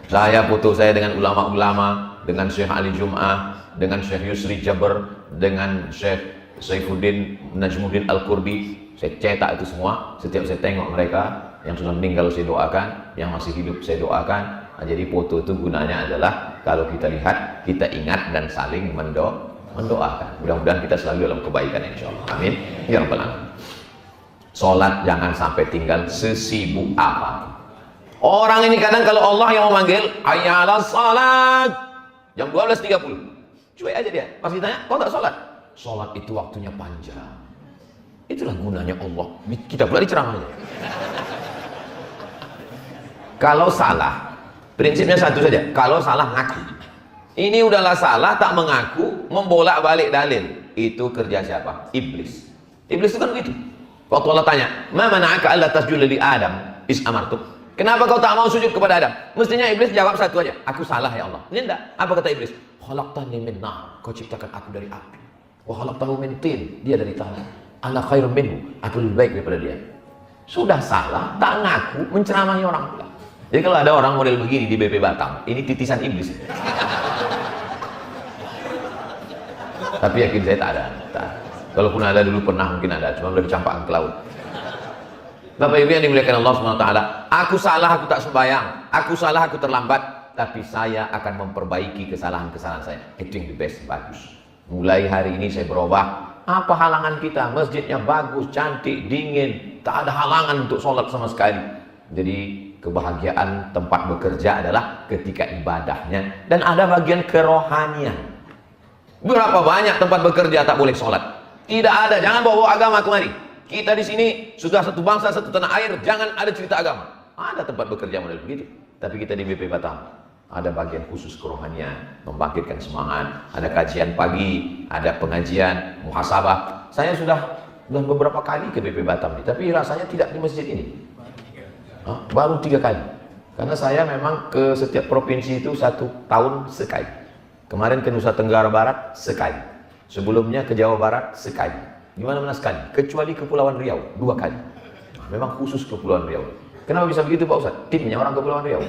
Saya foto saya dengan ulama-ulama, dengan Syekh Ali Jum'ah, dengan Syekh Yusri Jabr, dengan Syekh Saifuddin Najmuddin Al-Qurdi. Saya cetak itu semua. Setiap saya tengok mereka, yang sudah meninggal saya doakan, yang masih hidup saya doakan. Nah, jadi foto itu gunanya adalah kalau kita lihat, kita ingat dan saling mendoakan. Mudah-mudahan kita selalu dalam kebaikan insyaallah. Amin. Ya rabbal alamin. Sholat jangan sampai tinggal sesibuk apa. Orang ini kadang kalau Allah yang memanggil, hayya 'alas shalat, jam 12.30. Cuek aja dia. Pas ditanya, kok tak sholat? Sholat itu waktunya panjang. Itulah gunanya Allah. Kita pula diceramahnya. Kalau salah, prinsipnya satu saja. Kalau salah ngaku. Ini udahlah salah, tak mengaku, membolak-balik dalil. Itu kerja siapa? Iblis. Iblis itu kan begitu. Waktu Allah tanya, "Ma mana'aka alla tasjuda li Adam is amartuk?" Kenapa kau tak mau sujud kepada Adam? Mestinya Iblis jawab satu aja, aku salah ya Allah. Ini enggak. Apa kata Iblis? Khalaqtani min nar, kau ciptakan aku dari api. Wa khalaqtahu min tin, dia dari tanah. Ana khairun minhu, aku lebih baik daripada dia. Sudah salah, tak ngaku, menceramahi orang pula. Jadi kalau ada orang model begini di BP Batam, ini titisan Iblis. Tapi yakin saya tak ada. Kalaupun ada dulu pernah mungkin ada, cuma udah dicampakkan ke laut. Bapak Ibu yang dimuliakan Allah SWT, aku salah, aku tak sembahyang, aku salah, aku terlambat, tapi saya akan memperbaiki kesalahan-kesalahan saya. Itu yang the best, bagus. Mulai hari ini saya berubah. Apa halangan kita? Masjidnya bagus, cantik, dingin, tak ada halangan untuk sholat sama sekali. Jadi kebahagiaan tempat bekerja adalah ketika ibadahnya, dan ada bagian kerohanian. Berapa banyak tempat bekerja tak boleh sholat? Tidak ada, jangan bawa agama kemari. Kita di sini sudah satu bangsa, satu tanah air, jangan ada cerita agama. Ada tempat bekerja model begitu. Tapi kita di BP Batam ada bagian khusus kerohanian, membangkitkan semangat, ada kajian pagi, ada pengajian, muhasabah. Saya sudah beberapa kali ke BP Batam ini, tapi rasanya tidak di masjid ini. Baru 3 kali. Karena saya memang ke setiap provinsi itu 1 tahun sekali. Kemarin ke Nusa Tenggara Barat sekali. Sebelumnya ke Jawa Barat sekali. Di mana-mana sekali. Kecuali Kepulauan Riau 2 kali. Memang khusus Kepulauan Riau. Kenapa bisa begitu Pak Ustadz? Timnya orang Kepulauan Riau.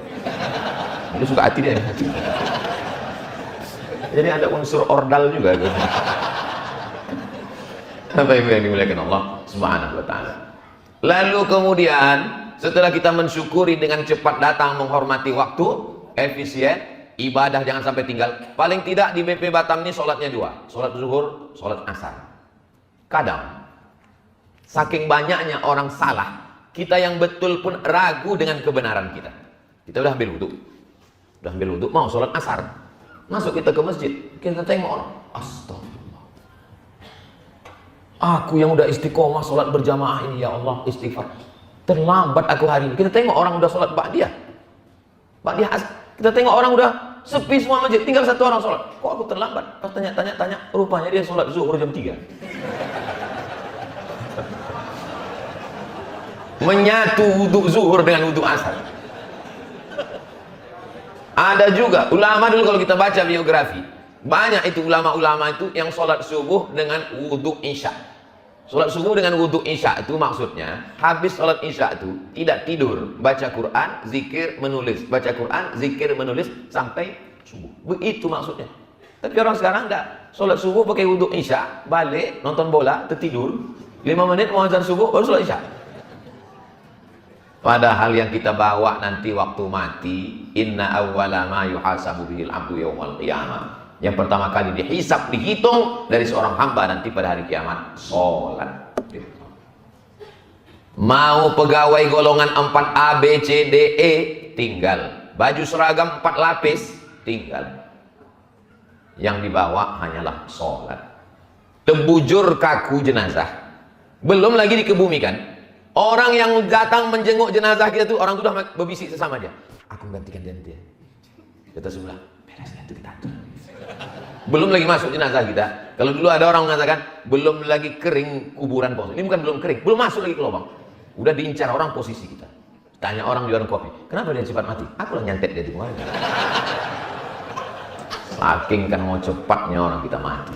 Dia suka hati dia. Jadi ada unsur ordal juga. Bapak Ibu yang dimuliakan Allah Subhanahu wa ta'ala. Lalu kemudian setelah kita mensyukuri dengan cepat datang, menghormati waktu, efisien, ibadah jangan sampai tinggal. Paling tidak di BP Batam ini sholatnya 2. Sholat zuhur, sholat asar. Kadang saking banyaknya orang salah, kita yang betul pun ragu dengan kebenaran kita. Kita udah ambil wudhu, mau sholat asar. Masuk kita ke masjid, kita tengok orang, astagfirullah. Aku yang udah istiqomah sholat berjamaah ini, ya Allah, istighfar. Terlambat aku hari ini. Kita tengok orang udah sholat ba'diyah asar. Kita tengok orang udah sepi semua masjid, tinggal 1 orang sholat. Kok aku terlambat? Pas tanya, rupanya dia sholat zuhur jam 3. Menyatu wudhu zuhur dengan wudhu asar. Ada juga ulama dulu kalau kita baca biografi, banyak itu ulama-ulama itu yang sholat subuh dengan wudhu isya. Sholat subuh dengan wudhu isya itu maksudnya habis sholat isya itu tidak tidur, baca Quran, zikir, menulis, baca Quran, zikir, menulis sampai subuh. Begitu maksudnya. Tapi orang sekarang enggak, sholat subuh pakai wudhu isya, balik nonton bola, tertidur, 5 menit mau azan subuh baru sholat isya. Padahal yang kita bawa nanti waktu mati, inna awwala ma yuhasabu bihil abdu yawmal qiyamah. Yang pertama kali dihisab, dihitung dari seorang hamba nanti pada hari kiamat, sholat. Mau pegawai golongan 4A, B, C, D, E, tinggal. Baju seragam 4 lapis, tinggal. Yang dibawa hanyalah sholat. Tebujur kaku jenazah, Belum lagi dikebumikan. Orang yang datang menjenguk jenazah kita tuh, orang itu sudah berbisik sesama dia. Aku gantikan dia. Kata sebelah, beres itu kita atur. Belum lagi masuk jenazah kita. Kalau dulu ada orang mengatakan, belum lagi kering kuburan bos. Ini bukan belum kering, belum masuk lagi ke lubang. Udah diincar orang posisi kita. Tanya orang di warung kopi, kenapa dia cepat mati? Aku lah nyantet dia di kemarin. Saking kan mau cepatnya orang kita mati.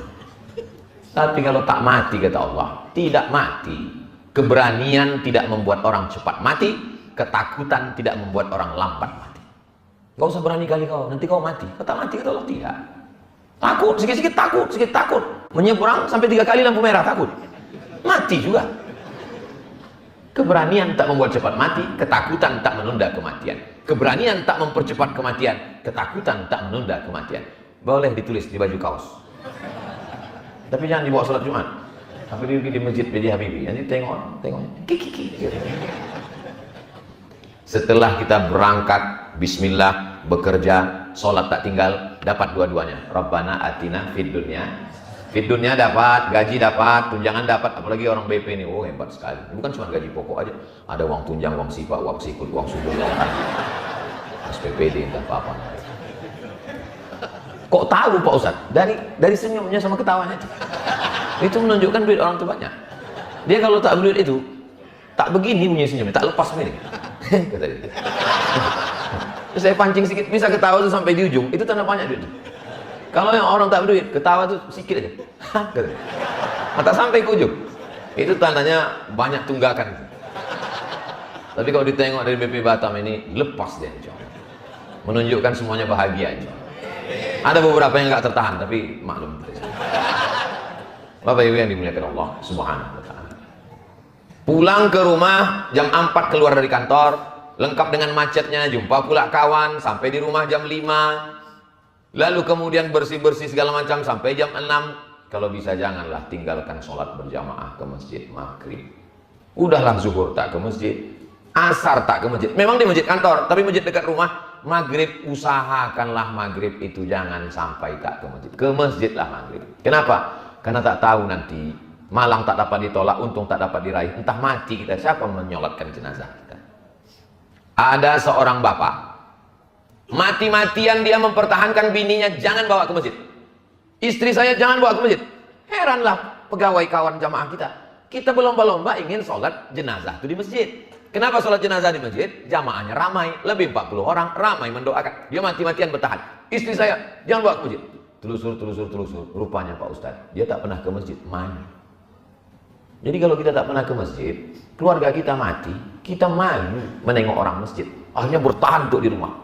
Tapi kalau tak mati, kata Allah, tidak mati. Keberanian tidak membuat orang cepat mati. Ketakutan tidak membuat orang lambat mati. Gak usah berani kali kau, nanti kau mati. Kau tak mati, kata Allah, tidak. Takut, sedikit-sedikit takut, sedikit takut. Menyeberang sampai 3 kali lampu merah, takut. Mati juga. Keberanian tak membuat cepat mati, ketakutan tak menunda kematian. Keberanian tak mempercepat kematian, ketakutan tak menunda kematian. Boleh ditulis di baju kaos. Tapi jangan dibawa sholat Jumat. Tapi di masjid B.J. Habibie. Nanti tengok. Kiki. Setelah kita berangkat, bismillah, bekerja, sholat tak tinggal, dapat dua-duanya. Rabbana atina fid dunya. Fid dunya dapat, gaji dapat, tunjangan dapat. Apalagi orang BP ini, oh hebat sekali. Bukan cuma gaji pokok aja. Ada uang tunjang, uang sifat, uang sikut, uang subul, uang SPPD, dan apa-apa. Kok tahu Pak Ustadz? Dari senyumnya sama ketawanya itu menunjukkan duit orang itu banyak. Dia kalau tak berduit itu, tak begini punya senyumnya, tak lepas begini. Kata dia. Terus saya pancing sedikit, bisa ketawa tuh sampai di ujung, itu tanda banyak duit. Kalau yang orang tak berduit, ketawa tuh sedikit aja. Kata dia. Tak sampai ke ujung. Itu tandanya banyak tunggakan. Tapi kalau ditengok dari BP Batam ini, lepas dia. Menunjukkan semuanya bahagia. Ada beberapa yang nggak tertahan, tapi maklum. Bapak Ibu yang dimuliakan Allah Subhanahu wa Ta'ala. Pulang ke rumah jam 4 keluar dari kantor, lengkap dengan macetnya, jumpa pula kawan, sampai di rumah jam 5. Lalu kemudian bersih-bersih segala macam sampai jam 6. Kalau bisa janganlah tinggalkan sholat berjamaah ke masjid maghrib. Udahlah zuhur tak ke masjid, asar tak ke masjid. Memang di masjid kantor, tapi masjid dekat rumah. Maghrib, usahakanlah maghrib itu jangan sampai tak ke masjid. Ke masjidlah maghrib. Kenapa? Karena tak tahu nanti malang tak dapat ditolak, untung tak dapat diraih. Entah mati kita, siapa menyolatkan jenazah kita? Ada seorang bapak, mati-matian dia mempertahankan bininya jangan bawa ke masjid. Istri saya jangan bawa ke masjid. Heranlah pegawai kawan jamaah kita. Kita berlomba-lomba ingin sholat jenazah itu di masjid. Kenapa sholat jenazah di masjid? Jamaahnya ramai, lebih 40 orang, ramai mendoakan. Dia mati-matian bertahan. Istri saya, jangan bawa ke masjid. Telusur. Rupanya Pak Ustadz, dia tak pernah ke masjid, main. Jadi kalau kita tak pernah ke masjid, keluarga kita mati, kita malu menengok orang masjid. Akhirnya bertahan tuh di rumah.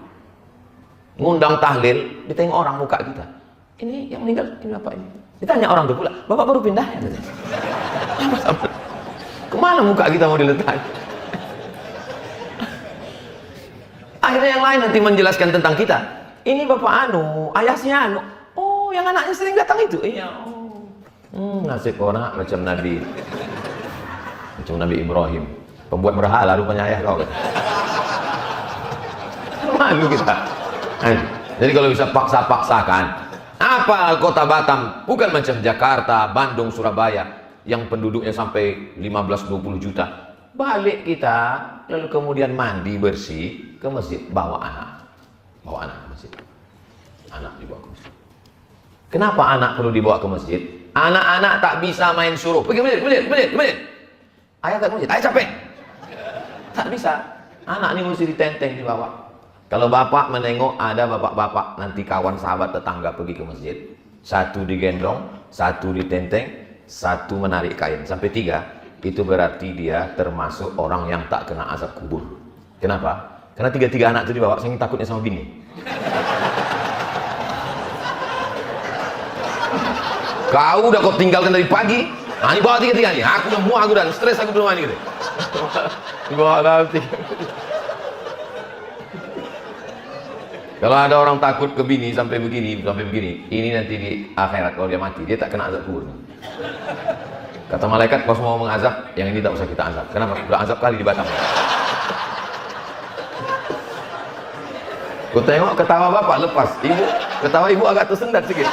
Ngundang tahlil, ditengok orang muka kita. Ini yang meninggal, ini apa ini? Ditanya orang tuh pula, Bapak baru pindah ya? Kemana muka kita mau diletakkan? Akhirnya yang lain nanti menjelaskan tentang kita. Ini bapak anu, ayahnya anu. Oh, yang anaknya sering datang itu. Iya. Oh. Nasib orang macam Nabi Ibrahim. Pembuat berhala rupanya ayah kau. Malu kita. Jadi kalau bisa paksa-paksakan. Apa kota Batam? Bukan macam Jakarta, Bandung, Surabaya yang penduduknya sampai 15-20 juta. Balik kita, lalu kemudian mandi bersih ke masjid, bawa anak ke masjid, anak dibawa ke masjid. Kenapa anak perlu dibawa ke masjid? Anak-anak tak bisa main suruh, pergi ke masjid. Ayah tak ke masjid, ayah capek. Tak bisa, anak ini mesti ditenteng dibawa. Kalau bapak menengok ada bapak-bapak nanti kawan sahabat tetangga pergi ke masjid, satu digendong, satu ditenteng, satu menarik kain, sampai 3. Itu berarti dia termasuk orang yang tak kena azab kubur. Kenapa? Karena 3 anak itu dibawa, saking takutnya sama bini. Kau udah kau tinggalkan dari pagi, nah ini bawa 3 nih. Aku udah muak, aku udah stres, aku belum mandi gitu. Dibawa nanti. Kalau ada orang takut ke bini sampai begini, ini nanti di akhirat kalau dia mati, dia tak kena azab kubur. Kata malaikat, pas mau mengazab, yang ini tak usah kita azab. Kenapa? Udah azab kali di Batam. Ku tengok ketawa bapak lepas, ketawa ibu agak tersendat sedikit.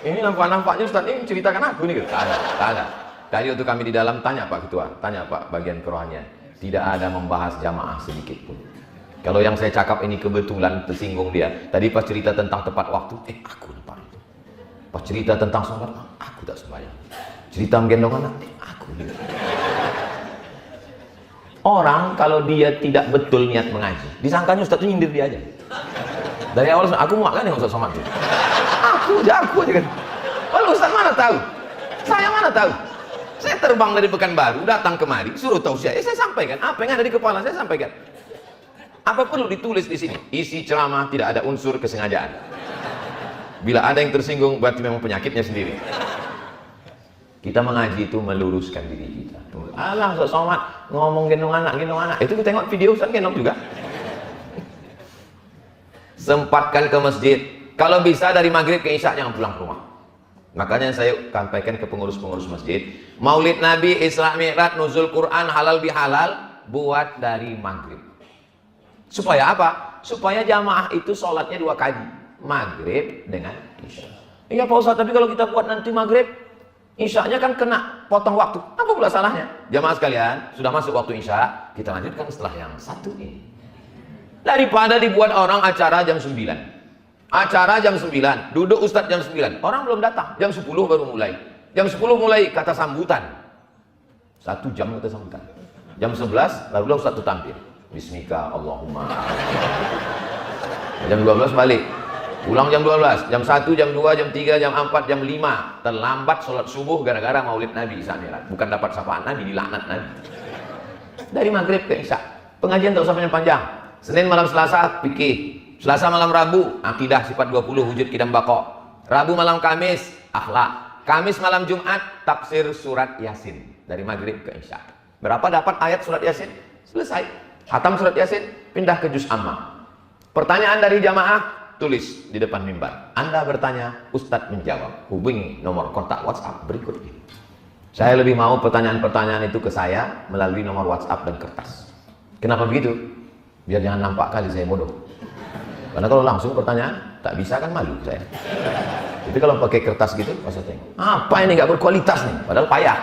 Ini nampak-nampaknya Ustaz ini ceritakan aku nih. Tak ada. Tadi waktu kami di dalam tanya Pak Ketua, tanya Pak bagian kerohanian, tidak ada membahas jamaah sedikit pun. Kalau yang saya cakap ini kebetulan tersinggung dia. Tadi pas cerita tentang tepat waktu, aku lupa itu. Pas cerita tentang sholat, aku tak sembahyang. Cerita menggendong anak, aku. Orang kalau dia tidak betul niat mengaji, disangkanya Ustaz itu nyindir dia aja. Dari awal aku muak kan yang Ustaz Somad itu. Aku aja kan. Kalau Ustaz mana tahu? Saya mana tahu? Saya terbang dari Pekanbaru, datang kemari, suruh tausiah. Saya sampaikan apa yang ada di kepala saya sampaikan. Apa perlu ditulis di sini? Isi ceramah tidak ada unsur kesengajaan. Bila ada yang tersinggung, berarti memang penyakitnya sendiri. Kita mengaji itu meluruskan diri kita. Alah, Ustaz Somad ngomong gendong anak. Itu kita tengok video Ustaz gendong juga. Sempatkan ke masjid. Kalau bisa dari maghrib ke isya jangan pulang ke rumah. Makanya saya sampaikan ke pengurus-pengurus masjid, Maulid Nabi, Isra Mi'raj, Nuzul Quran, halal bihalal, buat dari maghrib. Supaya apa? Supaya jamaah itu sholatnya 2 kali, maghrib dengan isya. Iya Pak Ustaz, tapi kalau kita buat nanti maghrib, isyanya kan kena potong waktu. Apa pula salahnya? Jamaah sekalian, sudah masuk waktu isya, kita lanjutkan setelah yang satu ini. Daripada dibuat orang acara jam 9. Acara jam 9, duduk Ustadz jam 9, orang belum datang, jam 10 baru mulai. Jam 10 mulai kata sambutan, 1 jam kata sambutan. Jam 11 barulah Ustadz itu tampil, Bismika Allahumma. Jam 12 balik, pulang jam 12, jam 1, jam 2, jam 3, jam 4, jam 5. Terlambat sholat subuh gara-gara Maulid Nabi Isra Mi'raj. Bukan dapat sapaan Nabi, dilaknat Nabi. Dari maghrib ke isya, pengajian tak usah panjang. Senin malam Selasa fikih, Selasa malam Rabu akidah sifat 20 wujud kidam bako, Rabu malam Kamis akhlak, Kamis malam Jumat tafsir surat Yasin dari maghrib ke isya. Berapa dapat ayat surat Yasin? Selesai. Khatam surat Yasin, pindah ke juz amma. Pertanyaan dari jamaah, tulis di depan mimbar. Anda bertanya, Ustadz menjawab. Hubungi nomor kontak WhatsApp berikut ini. Saya lebih mau pertanyaan-pertanyaan itu ke saya melalui nomor WhatsApp dan kertas. Kenapa begitu? Biar jangan nampak kali saya bodoh. Karena kalau langsung pertanyaan, tak bisa kan malu saya. Tapi kalau pakai kertas gitu, masa tengok. Apa ini nggak berkualitas nih? Padahal payah.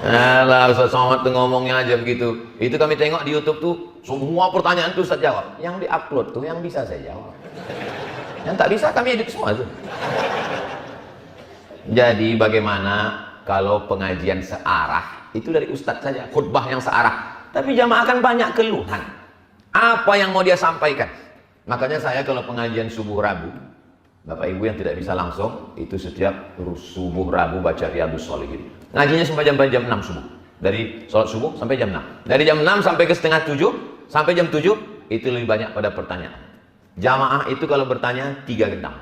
Alah, Ustaz Somad tuh ngomongnya aja begitu. Itu kami tengok di YouTube tuh, semua pertanyaan tuh Ustaz jawab. Yang di-upload tuh yang bisa saya jawab. Yang tak bisa kami edit semua tuh. Jadi bagaimana kalau pengajian searah? Itu dari Ustaz saja, khutbah yang searah. Tapi jamaah kan banyak keluhan. Apa yang mau dia sampaikan? Makanya saya kalau pengajian subuh Rabu, Bapak Ibu yang tidak bisa langsung, itu setiap subuh Rabu baca Riyadhus Shalihin. Ngajinya sampai jam 6 subuh. Dari sholat subuh sampai jam 6. Dari jam 6 sampai ke setengah 7, sampai jam 7, itu lebih banyak pada pertanyaan. Jamaah itu kalau bertanya 3 gendang.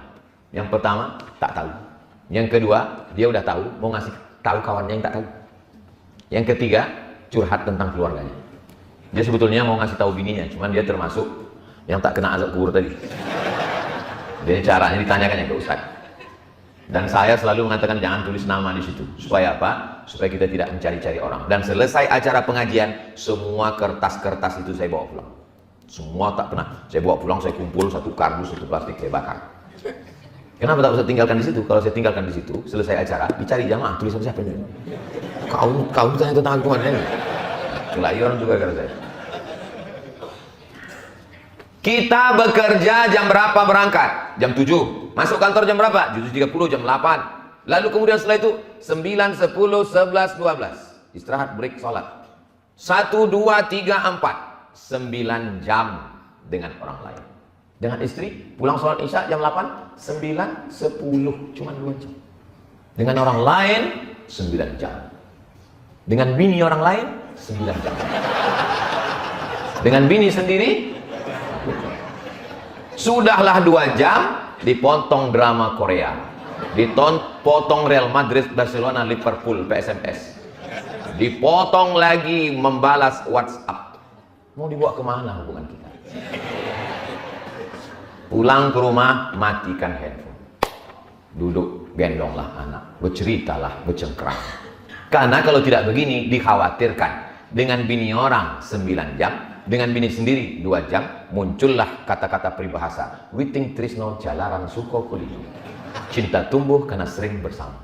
Yang pertama, tak tahu. Yang kedua, dia udah tahu, mau ngasih tahu kawannya yang tak tahu. Yang ketiga, curhat tentang keluarganya. Dia sebetulnya mau ngasih tahu bininya, cuman dia termasuk yang tak kena azab kubur tadi. Jadi caranya ditanyakan ke Ustaz. Dan saya selalu mengatakan jangan tulis nama di situ. Supaya apa? Supaya kita tidak mencari-cari orang. Dan selesai acara pengajian, semua kertas-kertas itu saya bawa pulang. Semua tak pernah. Saya bawa pulang, saya kumpul satu kardus, satu plastik, saya bakar. Kenapa tak usah tinggalkan di situ? Kalau saya tinggalkan di situ, selesai acara, dicari jamaah, tulisan siapa ini? Kau tanya tentang aku mana ini? Kelahiran juga karena saya. Kita bekerja jam berapa berangkat? Jam 7. Masuk kantor jam berapa? 7.30, jam 8. Lalu kemudian setelah itu 9, 10, 11, 12. Istirahat, break, sholat. 1, 2, 3, 4. 9 jam dengan orang lain. Dengan istri, pulang sholat isya jam 8, 9, 10. Cuma 2 jam. Dengan orang lain, 9 jam. Dengan bini orang lain, 9 jam. Dengan bini sendiri, sudahlah 2 jam dipotong drama Korea, dipotong Real Madrid, Barcelona, Liverpool, PSMS, dipotong lagi membalas WhatsApp. Mau dibawa kemana hubungan kita? Pulang ke rumah, matikan handphone, duduk, gendonglah anak, berceritalah, bercengkrang. Karena kalau tidak begini, dikhawatirkan dengan bini orang 9 jam, dengan bini sendiri 2 jam, muncullah kata-kata peribahasa, witing trisno jalaran suko kulino. Cinta tumbuh karena sering bersama.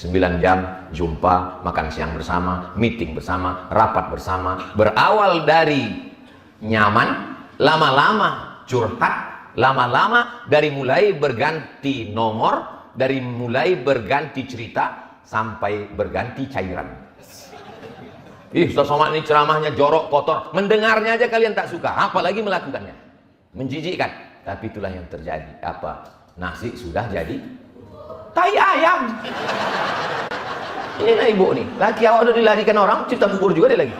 9 jam jumpa, makan siang bersama, meeting bersama, rapat bersama. Berawal dari nyaman, lama-lama curhat, lama-lama dari mulai berganti nomor, dari mulai berganti cerita, sampai berganti cairan. Ustaz Somad ini ceramahnya jorok, kotor. Mendengarnya aja kalian tak suka, apalagi melakukannya. Menjijikkan. Tapi itulah yang terjadi. Apa? Nasi sudah jadi tai ayam. Ini nah ibu nih, laki awak udah dilarikan orang, cipta bubur juga dia lagi.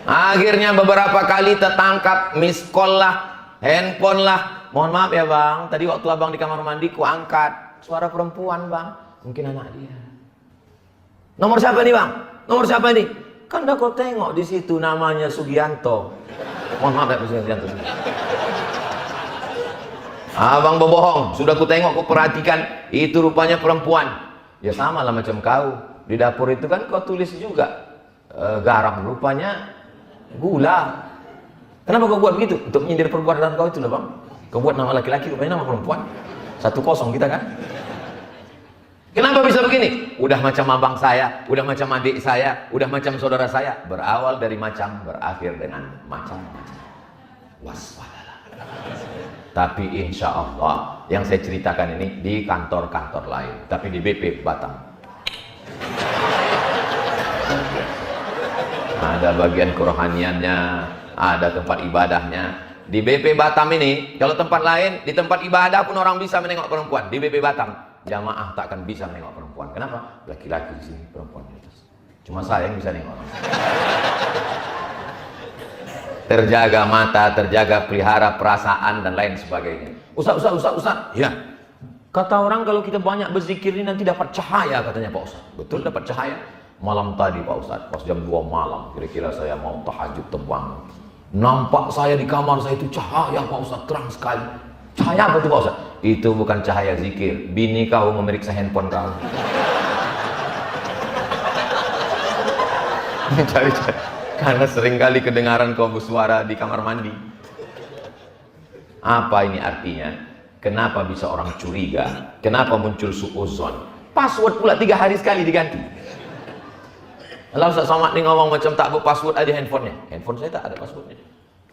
Akhirnya beberapa kali tertangkap, miss call lah, handphone lah. Mohon maaf ya bang, tadi waktu abang di kamar mandi ku angkat, suara perempuan bang, mungkin anak dia. Nomor siapa nih bang? Nomor siapa nih? Kan udah kau tengok di situ namanya Sugianto. Mohon maaf ya Sugianto. Abang berbohong, sudah ku tengok, ku perhatikan, itu rupanya perempuan. Ya sama lah macam kau. Di dapur itu kan kau tulis juga garam, rupanya gula. Kenapa kau buat begitu? Untuk menyindir perbuatan kau itu lah bang. Kau buat nama laki-laki, rupanya nama perempuan. 1-0 kita kan. Kenapa bisa begini? Udah macam abang saya, udah macam adik saya, udah macam saudara saya. Berawal dari macam, berakhir dengan macam-macam. Waspadalah. Tapi insya Allah yang saya ceritakan ini di kantor-kantor lain, tapi di BP Batam ada bagian kerohaniannya, ada tempat ibadahnya. Di BP Batam ini, kalau tempat lain, di tempat ibadah pun orang bisa menengok perempuan. Di BP Batam, jamaah tak akan bisa menengok perempuan. Kenapa? Laki-laki di sini, perempuan di atas. Cuma saya yang bisa nengok. Terjaga mata, terjaga pelihara perasaan dan lain sebagainya. Ustaz. Ya. Kata orang kalau kita banyak berzikir ini nanti dapat cahaya katanya Pak Ustaz. Betul dapat cahaya. Malam tadi Pak Ustaz, pas jam 2 malam, kira-kira saya mau tahajud terbang. Nampak saya di kamar saya itu cahaya Pak Ustaz, terang sekali. Cahaya apa itu Pak Ustaz? Itu bukan cahaya zikir. Bini kau memeriksa handphone kau. Cari-cari. Karena seringkali kedengaran kau bersuara di kamar mandi. Apa ini artinya? Kenapa bisa orang curiga? Kenapa muncul suuzon? Password pula 3 hari sekali diganti. Alah Ustaz Somad nih ngomong macam tak password ada handphonenya. Handphone saya tak ada passwordnya.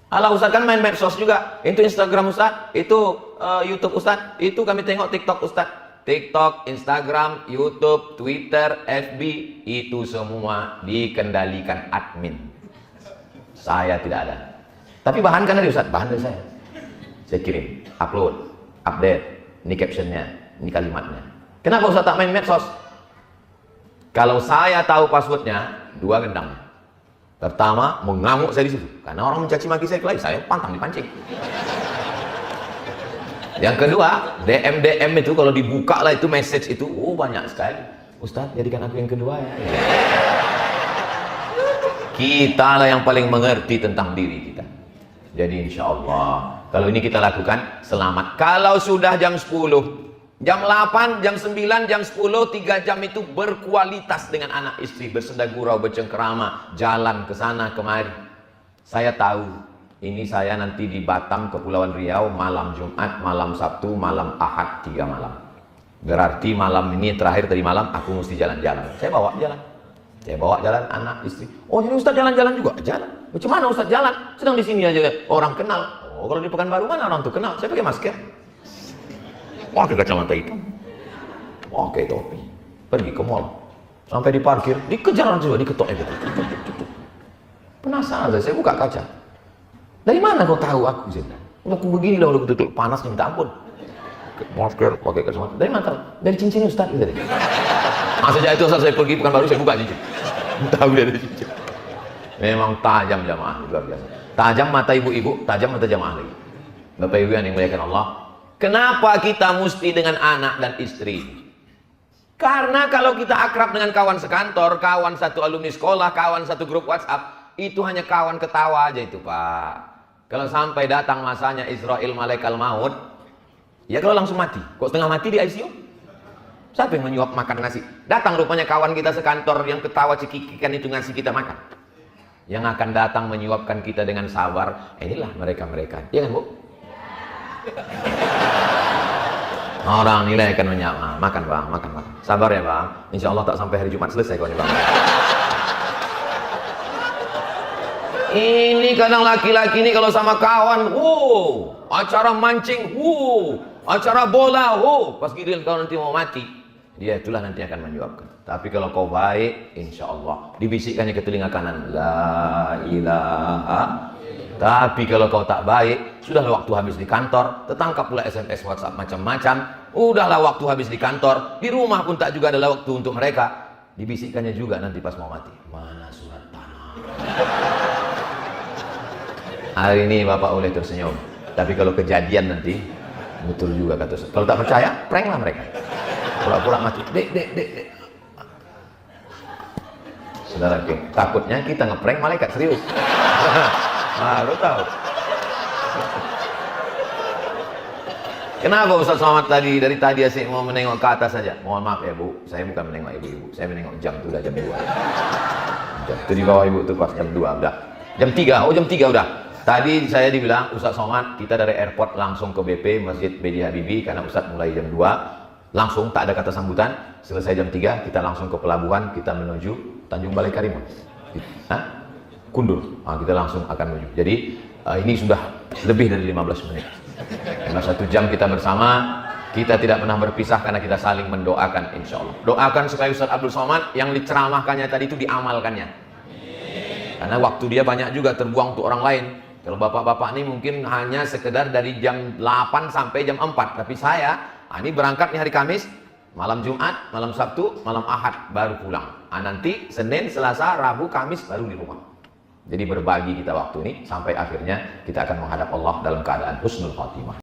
Alah Ustaz kan main medsos juga. Itu Instagram Ustaz, itu YouTube Ustaz, itu kami tengok TikTok Ustaz. TikTok, Instagram, YouTube, Twitter, FB, itu semua dikendalikan admin. Saya tidak ada. Tapi bahan kan dari Ustaz, bahan dari saya. Saya kirim, upload, update, ini captionnya, ini kalimatnya. Kenapa Ustaz tak main medsos? Kalau saya tahu passwordnya, 2 gendang. Pertama, mengamuk saya di situ. Karena orang mencaci maki saya kelai, saya pantang dipancing. Yang kedua, DM itu kalau dibuka lah itu message itu, banyak sekali. Ustaz, jadikan aku yang kedua ya. Kita lah yang paling mengerti tentang diri kita. Jadi insya Allah, kalau ini kita lakukan, selamat. Kalau sudah jam 10, jam 8, jam 9, jam 10, 3 jam itu berkualitas dengan anak istri, bersenda gurau, bercengkerama, jalan ke sana kemari. Saya tahu, ini saya nanti di Batam, Kepulauan Riau, malam Jumat, malam Sabtu, malam Ahad, 3 malam. Berarti malam ini terakhir tadi malam, aku mesti jalan-jalan. Saya bawa jalan. Saya bawa jalan anak istri. Oh jadi Ustaz jalan-jalan juga? Jalan. Macam mana Ustaz jalan? Sedang di sini aja. Orang kenal. Oh kalau di Pekanbaru mana orang tuh kenal? Saya pakai masker. Pakai kacamata hitam. Pakai topi. Pergi ke mall. Sampai di parkir, dikejar orang juga, diketok gitu. Penasaran saya buka kaca. Dari mana kau tahu aku? Aku begini dah udah tutup panas minta ampun. Masker, pakai kacamata. Dari mana? Dari cincin Ustaz gitu. Sejak itu saat saya pergi Pekanbaru saya buka cincin. Tahu dari cincin. Memang tajam jamaah luar biasa. Tajam mata ibu-ibu, tajam mata jamaah lagi. Bapak Ibu yang dimuliakan Allah. Kenapa kita mesti dengan anak dan istri? Karena kalau kita akrab dengan kawan sekantor, kawan satu alumni sekolah, kawan satu grup WhatsApp, itu hanya kawan ketawa aja itu Pak. Kalau sampai datang masanya Israel malaikat maut, ya kalau langsung mati. Kok setengah mati di ICU? Siapa yang menyuap makan nasi? Datang rupanya kawan kita sekantor yang ketawa cekikikan itu ngasih kita makan. Yang akan datang menyuapkan kita dengan sabar, inilah mereka-mereka. Iya kan Bu? Orang nilai akan menyama. Makan bang, makan bang. Sabar ya bang. Insya Allah tak sampai hari Jumat selesai kau nih bang. Ini kadang laki-laki ini kalau sama kawan, acara mancing, acara bola, pas giliran kau nanti mau mati, dia itulah nanti akan menjawabkan. Tapi kalau kau baik, insya Allah dibisikkannya ke telinga kanan, la ilaha. Tapi kalau kau tak baik, sudahlah waktu habis di kantor, tertangkap pula SMS, WhatsApp macam-macam. Udahlah waktu habis di kantor, di rumah pun tak juga adalah waktu untuk mereka. Dibisikkannya juga nanti pas mau mati. Mana surat tanah? Hari ini Bapak boleh tersenyum, tapi kalau kejadian nanti betul juga kata Ustaz. Kalau tak percaya, pranklah mereka. Pura-pura mati. Dek. Saudara, takutnya kita ngeprank malaikat serius. Lu tahu. Kenapa Ustaz Somad tadi dari tadi asyik mau menengok ke atas saja? Mohon maaf ya Bu, saya bukan menengok ibu-ibu, saya menengok jam, itu udah jam 2. Jam itu di bawah ibu tuh pas jam 2 udah. Jam 3, jam 3 udah. Tadi saya dibilang Ustaz Somad, kita dari airport langsung ke BP Masjid B.J. Habibie karena Ustaz mulai jam 2. Langsung tak ada kata sambutan. Selesai jam 3 kita langsung ke pelabuhan, kita menuju Tanjung Balai Karimun. Kundur. Kita langsung akan menuju. Jadi ini sudah lebih dari 15 menit. Dalam 1 jam kita bersama, kita tidak pernah berpisah karena kita saling mendoakan insya Allah. Doakan supaya Ustaz Abdul Somad yang diceramahkannya tadi itu diamalkannya. Karena waktu dia banyak juga terbuang untuk orang lain. Kalau bapak-bapak ini mungkin hanya sekedar dari jam 8 sampai jam 4. Tapi saya, ini berangkat nih hari Kamis, malam Jumat, malam Sabtu, malam Ahad baru pulang. Nanti Senin, Selasa, Rabu, Kamis baru di rumah. Jadi berbagi kita waktu ini sampai akhirnya kita akan menghadap Allah dalam keadaan husnul khatimah.